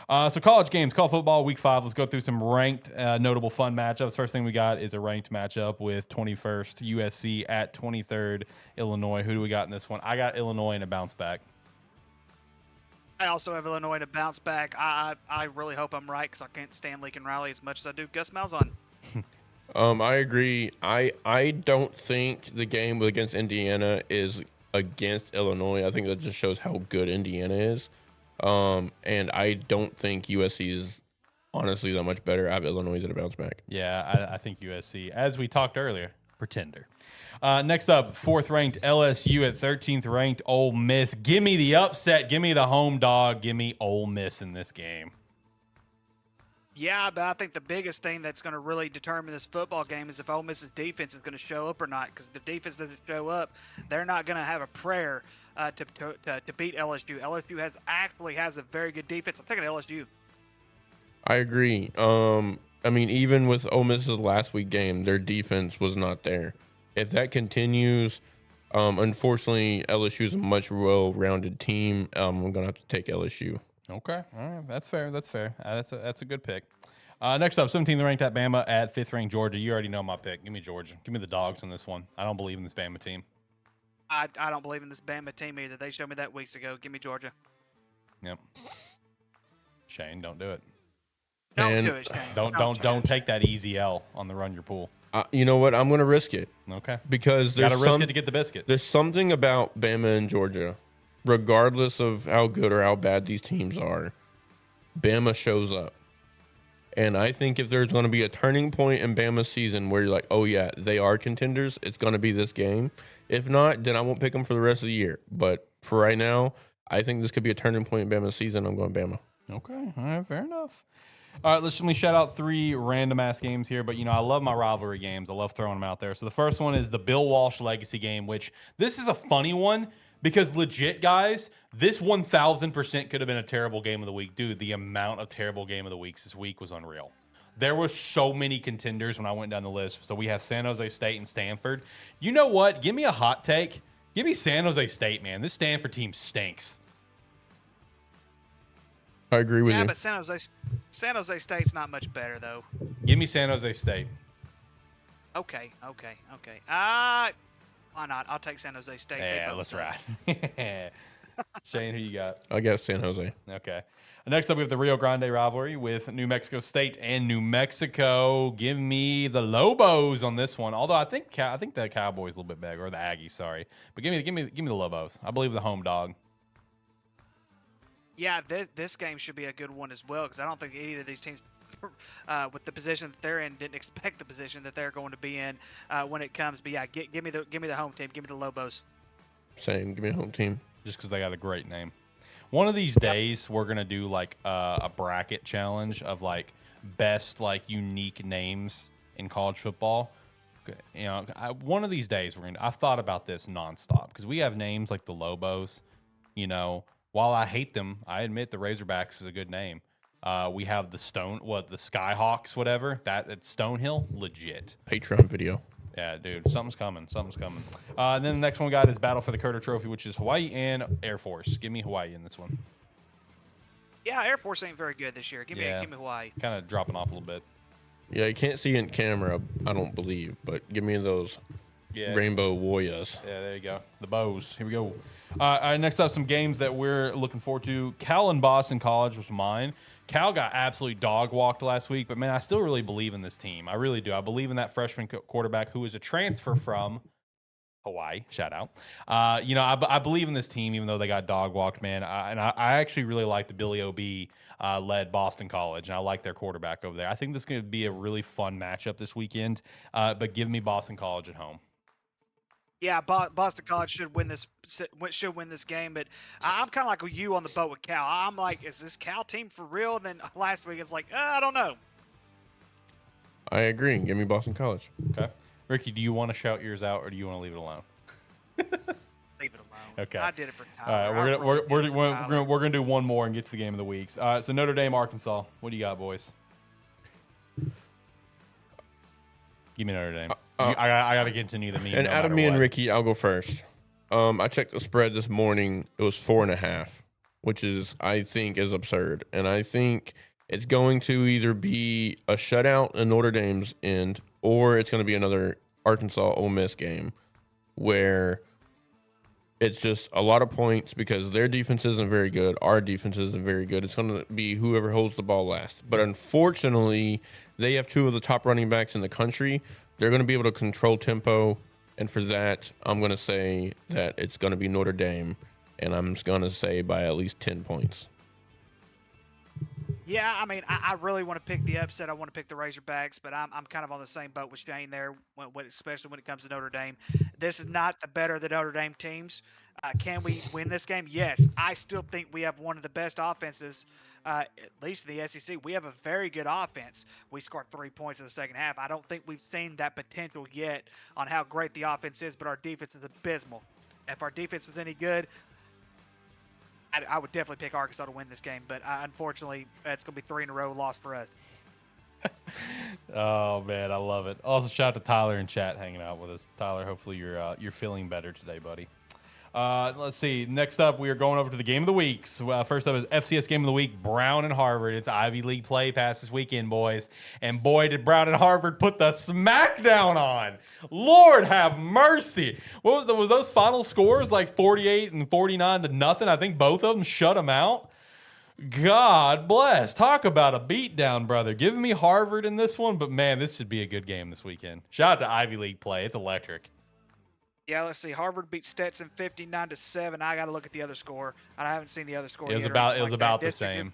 So college games, college football, week 5. Let's go through some ranked, notable fun matchups. First thing we got is a ranked matchup with 21st USC at 23rd Illinois. Who do we got in this one? I got Illinois in a bounce back. I also have Illinois to bounce back. I really hope I'm right because I can't stand Lincoln Riley as much as I do Gus Malzahn. I agree. I don't think the game against Indiana is against Illinois. I think that just shows how good Indiana is. And I don't think USC is honestly that much better. I have Illinois at a bounce back. Yeah, I think USC, as we talked earlier, pretender. Next up, 4th ranked LSU at 13th ranked Ole Miss. Give me the upset. Give me the home dog. Give me Ole Miss in this game. Yeah, but I think the biggest thing that's going to really determine this football game is if Ole Miss's defense is going to show up or not. Because if the defense doesn't show up, they're not going to have a prayer to beat LSU. LSU actually has a very good defense. I'm taking LSU. I agree. Even with Ole Miss's last week game, their defense was not there. If that continues, unfortunately, LSU is a much well-rounded team. I'm going to have to take LSU. Okay. All right. That's fair. That's a good pick. Next up, 17th ranked at Bama at 5th ranked Georgia. You already know my pick. Give me Georgia. Give me the dogs in this one. I don't believe in this Bama team. I don't believe in this Bama team either. They showed me that weeks ago. Give me Georgia. Yep. Shane, don't do it. Don't do it, Shane. Don't take that easy L on the Run Your Pool. You know what? I'm going to risk it. Okay. Because there's got to risk it to get the biscuit. There's something about Bama and Georgia, regardless of how good or how bad these teams are, Bama shows up. And I think if there's going to be a turning point in Bama's season where you're like, oh, yeah, they are contenders, it's going to be this game. If not, then I won't pick them for the rest of the year. But for right now, I think this could be a turning point in Bama's season. I'm going Bama. Okay. All right. Fair enough. All right, let me shout out 3 random-ass games here, but, I love my rivalry games. I love throwing them out there. So the first one is the Bill Walsh Legacy game, which this is a funny one because legit, guys, this 1,000% could have been a terrible game of the week. Dude, the amount of terrible game of the weeks this week was unreal. There were so many contenders when I went down the list. So we have San Jose State and Stanford. You know what? Give me a hot take. Give me San Jose State, man. This Stanford team stinks. I agree with you. Yeah, but San Jose State's not much better, though. Give me San Jose State. Okay. Why not? I'll take San Jose State. Yeah, let's ride. Shane, who you got? I guess San Jose. Okay. Next up, we have the Rio Grande rivalry with New Mexico State and New Mexico. Give me the Lobos on this one. Although I think the Cowboys a little bit better, or the Aggies, sorry. But give me the Lobos. I believe the home dog. Yeah, this game should be a good one as well because I don't think either of these teams, with the position that they're in, didn't expect the position that they're going to be in when it comes. But yeah, give me the home team. Give me the Lobos. Same. Give me a home team. Just because they got a great name. One of these days, we're gonna do like a bracket challenge of like best like unique names in college football. You know, one of these days I've thought about this nonstop because we have names like the Lobos. You know, while I hate them, I admit the Razorbacks is a good name. We have the Skyhawks, whatever. It's Stonehill, legit. Patreon video. Yeah, dude, something's coming. And then the next one we got is Battle for the Carter Trophy, which is Hawaii and Air Force. Give me Hawaii in this one. Yeah, Air Force ain't very good this year. Give me Hawaii. Kind of dropping off a little bit. Yeah, you can't see in camera, I don't believe, but give me those rainbow warriors. Yeah, there you go. The bows. Here we go. Next up, some games that we're looking forward to. Cal and Boston College was mine. Cal got absolutely dog walked last week, but man, I still really believe in this team. I really do. I believe in that freshman quarterback who is a transfer from Hawaii. Shout out. I believe in this team, even though they got dog walked, man. I actually really like the Billy O.B. Led Boston College, and I like their quarterback over there. I think this is going to be a really fun matchup this weekend, but give me Boston College at home. Yeah, Boston College should win this game, but I'm kind of like you on the boat with Cal. I'm like, is this Cal team for real? And then last week it's like, I don't know. I agree. Give me Boston College. Okay, Ricky, do you want to shout yours out or do you want to leave it alone? Leave it alone. Okay. I did it for All Tyler. right, we're gonna do one more and get to the game of the weeks. So Notre Dame, Arkansas. What do you got, boys? Give me Notre Dame. I got to continue the meme. And out of me and Ricky, I'll go first. I checked the spread this morning. It was 4.5, which I think is absurd. And I think it's going to either be a shutout in Notre Dame's end, or it's going to be another Arkansas Ole Miss game where it's just a lot of points because their defense isn't very good. Our defense isn't very good. It's going to be whoever holds the ball last. But unfortunately, they have two of the top running backs in the country. They're going to be able to control tempo. And for that, I'm going to say that it's going to be Notre Dame. And I'm just going to say by at least 10 points. Yeah, I mean, I really want to pick the upset. I want to pick the Razorbacks, but I'm kind of on the same boat with Shane there, especially when it comes to Notre Dame. This is not the better of the Notre Dame teams. Can we win this game? Yes. I still think we have one of the best offenses, at least in the SEC. We have a very good offense. We scored 3 points in the second half. I don't think we've seen that potential yet on how great the offense is, but our defense is abysmal. If our defense was any good, I would definitely pick Arkansas to win this game, but unfortunately, it's going to be 3 in a row loss for us. Oh man, I love it. Also, shout out to Tyler in chat hanging out with us. Tyler, hopefully you're feeling better today, buddy. Let's see. Next up, we are going over to the game of the week. So, first up is FCS game of the week, Brown and Harvard. It's Ivy League play past this weekend, boys. And boy, did Brown and Harvard put the smackdown on. Lord have mercy. Was those final scores like 48 and 49 to nothing? I think both of them shut them out. God bless. Talk about a beatdown, brother. Give me Harvard in this one, but man, this should be a good game this weekend. Shout out to Ivy League play. It's electric. Yeah, let's see. Harvard beat Stetson 59-7. I got to look at the other score. I haven't seen the other score. It was about the same.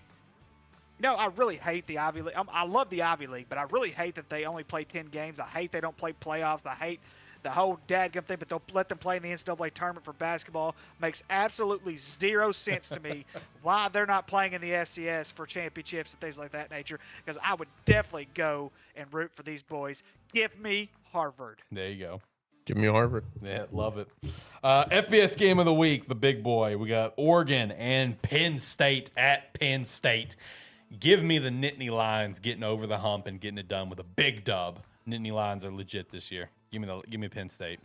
You know, I really hate the Ivy League. I love the Ivy League, but I really hate that they only play 10 games. I hate they don't play playoffs. I hate the whole dadgum thing, but they'll let them play in the NCAA tournament for basketball. Makes absolutely zero sense to me why they're not playing in the FCS for championships and things like that nature, because I would definitely go and root for these boys. Give me Harvard. There you go. Give me Harvard. Yeah, love it. FBS game of the week, the big boy. We got Oregon and Penn State at Penn State. Give me the Nittany Lions getting over the hump and getting it done with a big dub. Nittany Lions are legit this year. Give me Penn State.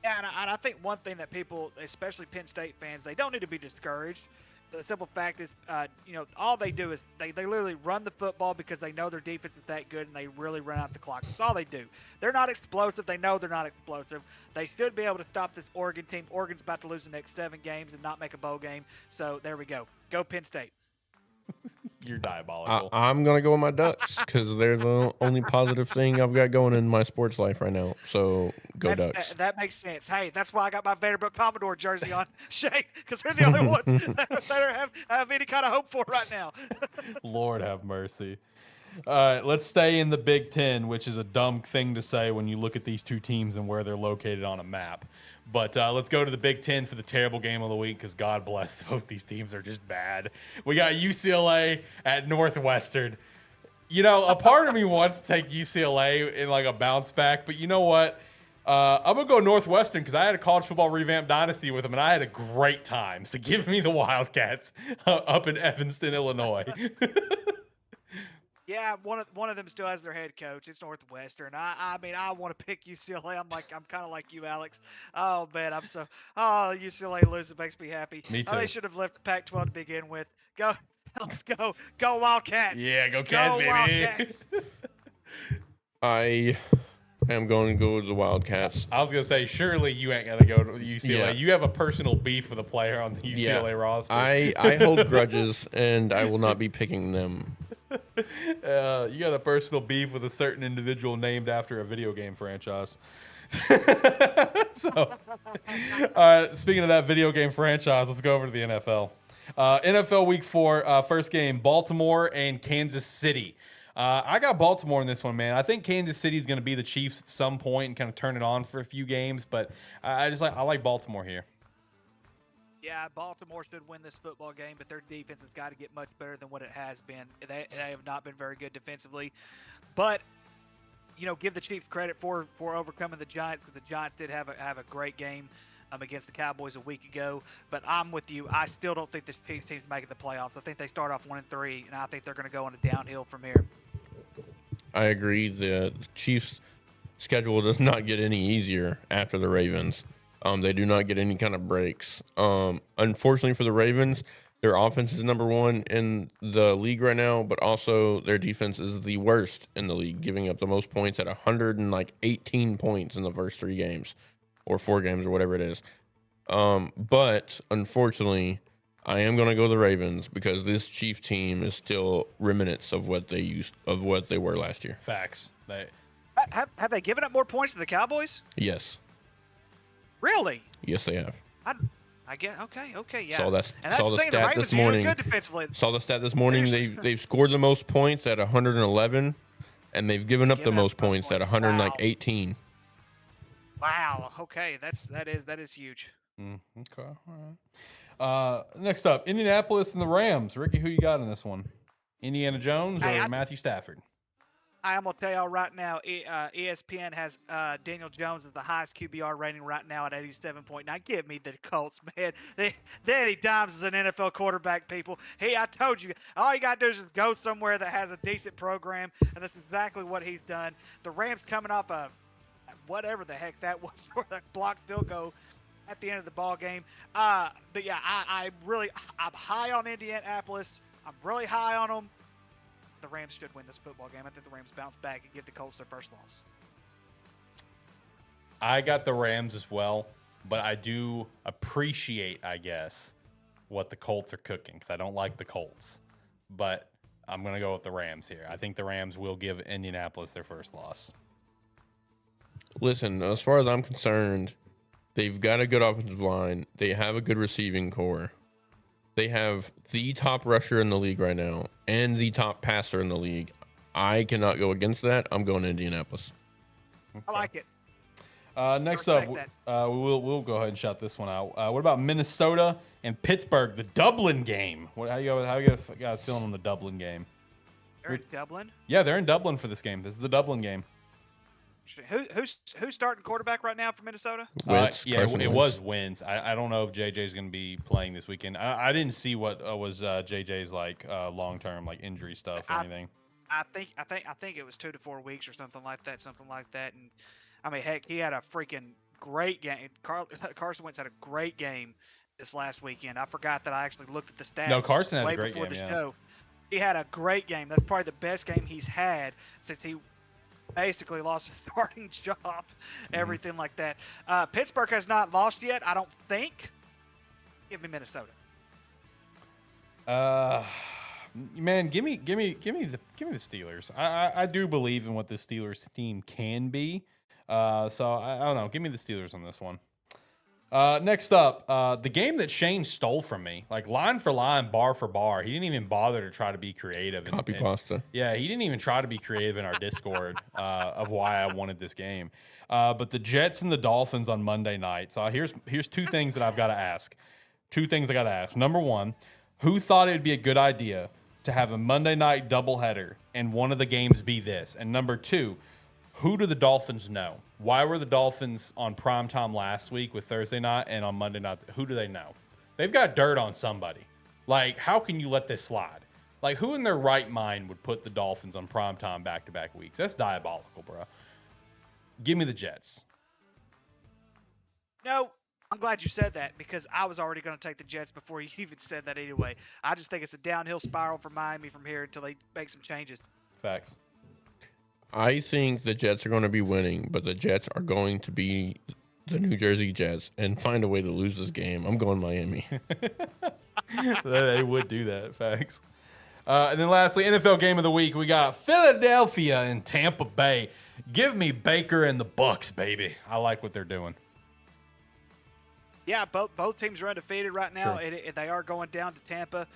Yeah, and I think one thing that people, especially Penn State fans, they don't need to be discouraged. the simple fact is, all they do is they literally run the football because they know their defense is that good and they really run out the clock. That's all they do. They're not explosive. They know they're not explosive. They should be able to stop this Oregon team. Oregon's about to lose the next 7 games and not make a bowl game. So there we go. Go Penn State. You're diabolical. I'm gonna go with my Ducks because they're the only positive thing I've got going in my sports life right now. So go Ducks. That makes sense. Hey, that's why I got my Vanderbilt Commodore jersey on, Shane, because they're the only ones that have any kind of hope for right now. Lord have mercy. All right, let's stay in the Big Ten, which is a dumb thing to say when you look at these two teams and where they're located on a map. But let's go to the Big Ten for the terrible game of the week because God bless, both these teams are just bad. We got UCLA at Northwestern. A part of me wants to take UCLA in like a bounce back, but you know what? I'm going to go Northwestern because I had a college football revamp dynasty with them, and I had a great time. So give me the Wildcats up in Evanston, Illinois. Yeah, one of them still has their head coach. It's Northwestern. I mean, I want to pick UCLA. I'm kind of like you, Alex. Oh man, UCLA losing makes me happy. Me too. They should have left the Pac-12 to begin with. Let's go Wildcats. Yeah, go Cats, baby. Wildcats. I am going to go with the Wildcats. I was going to say, surely you ain't going to go to UCLA. Yeah. You have a personal beef with a player on the UCLA roster. I hold grudges, and I will not be picking them. You got a personal beef with a certain individual named after a video game franchise. So, speaking of that video game franchise, let's go over to the NFL. NFL Week 4, first game, Baltimore and Kansas City. I got Baltimore in this one, man. I think Kansas City is going to be the Chiefs at some point and kind of turn it on for a few games, but I like Baltimore here. Yeah, Baltimore should win this football game, but their defense has got to get much better than what it has been. They have not been very good defensively. But, give the Chiefs credit for overcoming the Giants, because the Giants did have a great game against the Cowboys a week ago. But I'm with you. I still don't think this Chiefs team's making the playoffs. I think they start off 1-3, and I think they're going to go on a downhill from here. I agree. The Chiefs' schedule does not get any easier after the Ravens. They do not get any kind of breaks. Unfortunately for the Ravens, their offense is number 1 in the league right now, but also their defense is the worst in the league, giving up the most points at 118 points in the first 3 games or 4 games or whatever it is. But unfortunately, I am going to go the Ravens because this Chiefs team is still remnants of what they were last year. Facts. Have they given up more points to the Cowboys? Yes. Really? Yes, they have. I get okay, yeah. Saw the the thing, stat this morning. Good defensively. Saw the stat this morning. They've scored the most points at 111, and they've given up the most points at 118. Wow. Okay, that is huge. Okay. All right. Next up, Indianapolis and the Rams. Ricky, who you got in this one? Indiana Jones or Matthew Stafford? I'm going to tell y'all right now, ESPN has Daniel Jones as the highest QBR rating right now at 87.9. Give me the Colts, man. Danny Dimes is an NFL quarterback, people. I told you, all you got to do is just go somewhere that has a decent program, and that's exactly what he's done. The Rams coming off of whatever the heck that was, for that blocked field goal at the end of the ball game. But yeah, I'm high on Indianapolis. I'm really high on them. The Rams should win this football game. I think the Rams bounce back and give the Colts their first loss. I got the Rams as well, but I do appreciate, I guess, what the Colts are cooking because I don't like the Colts. But I'm going to go with the Rams here. I think the Rams will give Indianapolis their first loss. Listen, as far as I'm concerned, they've got a good offensive line. They have a good receiving core. They have the top rusher in the league right now and the top passer in the league. I cannot go against that. I'm going to Indianapolis. Okay. I like it. Next up, we'll go ahead and shout this one out. What about Minnesota and Pittsburgh, the Dublin game? How you guys feeling on the Dublin game? They're in Dublin? Yeah, they're in Dublin for this game. This is the Dublin game. Who's starting quarterback right now for Minnesota? It was Wentz. I don't know if JJ's going to be playing this weekend. I didn't see what was JJ's long term injury stuff or anything. I think it was 2 to 4 weeks or something like that. And I mean, heck, he had a freaking great game. Carson Wentz had a great game this last weekend. I forgot that I actually looked at the stats. No, Carson had a way great before game, the yeah. show. He had a great game. That's probably the best game he's had since he basically lost his starting job, everything like that. Pittsburgh has not lost yet, I don't think. Give me Minnesota. Man, give me the Steelers. I do believe in what the Steelers team can be. So I don't know. Give me the Steelers on this one. Next up, the game that Shane stole from me, like line for line, bar for bar. He didn't even bother to try to be creative. Copy pasta. Yeah, he didn't even try to be creative in our Discord of why I wanted this game. But the Jets and the Dolphins on Monday night. So here's two things that I've got to ask. Number one, who thought it would be a good idea to have a Monday night doubleheader and one of the games be this? And number two, who do the Dolphins know? Why were the Dolphins on primetime last week with Thursday night and on Monday night? Who do they know? They've got dirt on somebody. Like, how can you let this slide? Like, who in their right mind would put the Dolphins on primetime back-to-back weeks? That's diabolical, bro. Give me the Jets. No, I'm glad you said that because I was already going to take the Jets before you even said that anyway. I just think it's a downhill spiral for Miami from here until they make some changes. Facts. I think the Jets are going to be winning, but the Jets are going to be the New Jersey Jets and find a way to lose this game. I'm going Miami. They would do that. Facts. And then lastly, NFL game of the week, we got Philadelphia and Tampa Bay. Give me Baker and the Bucks, baby. I like what they're doing. Yeah, both teams are undefeated right now. True. They are going down to Tampa.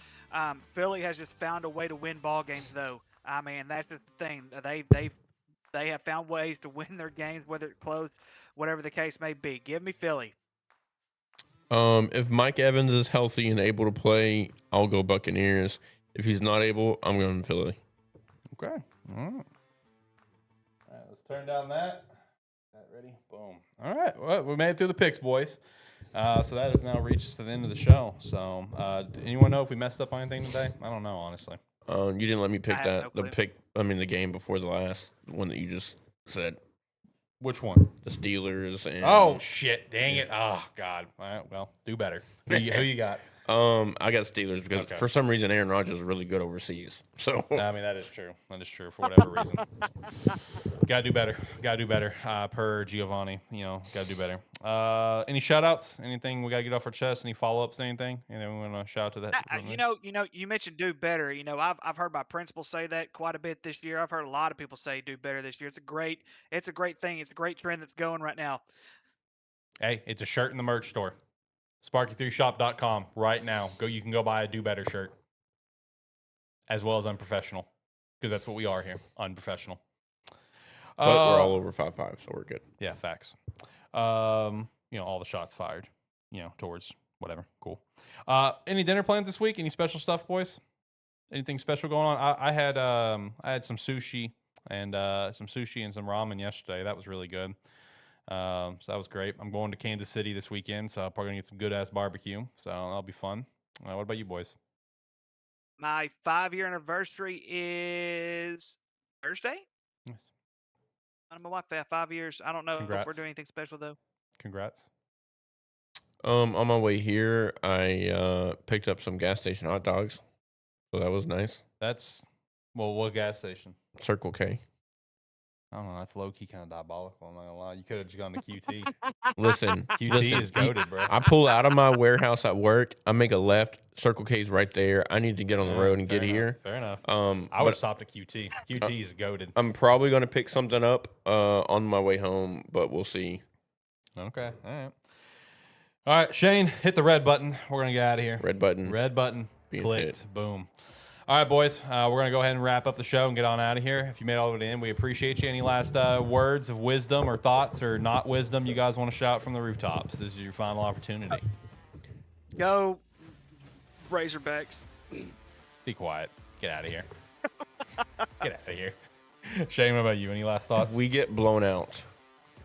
Philly has just found a way to win ball games, though. I mean, that's just the thing. They have found ways to win their games, whether it's close, whatever the case may be. Give me Philly. If Mike Evans is healthy and able to play, I'll go Buccaneers. If he's not able, I'm going Philly. Okay. All right. Let's turn down that. Ready? Boom. All right. Well, we made it through the picks, boys. So that has now reached to the end of the show. So, anyone know if we messed up on anything today? I don't know, honestly. You didn't let me pick I have no clue. the game before the last one that you just said. Which one? The Steelers and Oh shit! Dang it! Oh god. All right, well, do better. Who you got? I got Steelers because Okay. for some reason Aaron Rodgers is really good overseas. So I mean, that is true. That is true for whatever reason. Gotta do better. Per Giovanni, gotta do better. Any shout outs? Anything we gotta get off our chest? Any follow ups? Anything we want to shout out to that? You mentioned do better. I've heard my principal say that quite a bit this year. I've heard a lot of people say do better this year. It's a great thing. It's a great trend that's going right now. Hey, it's a shirt in the merch store. Sparky3shop.com right now. You can go buy a do better shirt. As well as unprofessional. Because that's what we are here. Unprofessional. but we're all over 5'5", so we're good. Yeah, facts. All the shots fired, towards whatever. Cool. Any dinner plans this week? Any special stuff, boys? Anything special going on? I had some sushi and some ramen yesterday. That was really good. So that was great. I'm going to Kansas City this weekend, so I'm probably gonna get some good ass barbecue. So that'll be fun. What about you boys? My 5-year anniversary is Thursday. Nice. I don't know my 5 years. I don't know if Congrats. we're doing anything special though. Congrats. On my way here, I picked up some gas station hot dogs, so that was nice. What gas station? Circle K. I don't know. That's low key kind of diabolical. I'm not gonna lie. You could have just gone to QT. Listen, QT is goated, bro. I pull out of my warehouse at work. I make a left. Circle K's right there. I need to get on the road and get here. Fair enough. I would have stopped at QT. QT is goated. I'm probably gonna pick something up on my way home, but we'll see. Okay. All right, Shane, hit the red button. We're gonna get out of here. Red button. Red button. Being Clicked. hit. Boom. All right, boys. We're going to go ahead and wrap up the show and get on out of here. If you made all the way in, we appreciate you. Any last words of wisdom or thoughts or not wisdom you guys want to shout from the rooftops? This is your final opportunity. Go Razorbacks. Be quiet. Get out of here. Get out of here. Shane, what about you? Any last thoughts? If we get blown out,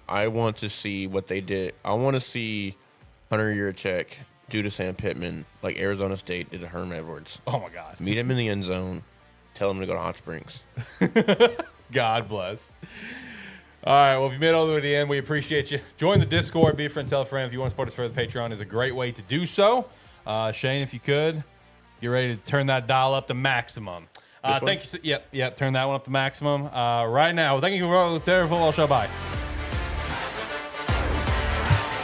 I want to see what they did. I want to see Hunter Yurachek do to Sam Pittman like Arizona State did to Herm Edwards. Oh, my God. Meet him in the end zone. Tell him to go to Hot Springs. God bless. All right. Well, if you made it all the way to the end, we appreciate you. Join the Discord. Be a friend, tell a friend. If you want to support us further, Patreon is a great way to do so. Shane, if you could, get ready to turn that dial up to maximum. Thank you. Yep. Turn that one up to maximum right now. Thank you for the Terror Football Show. Bye.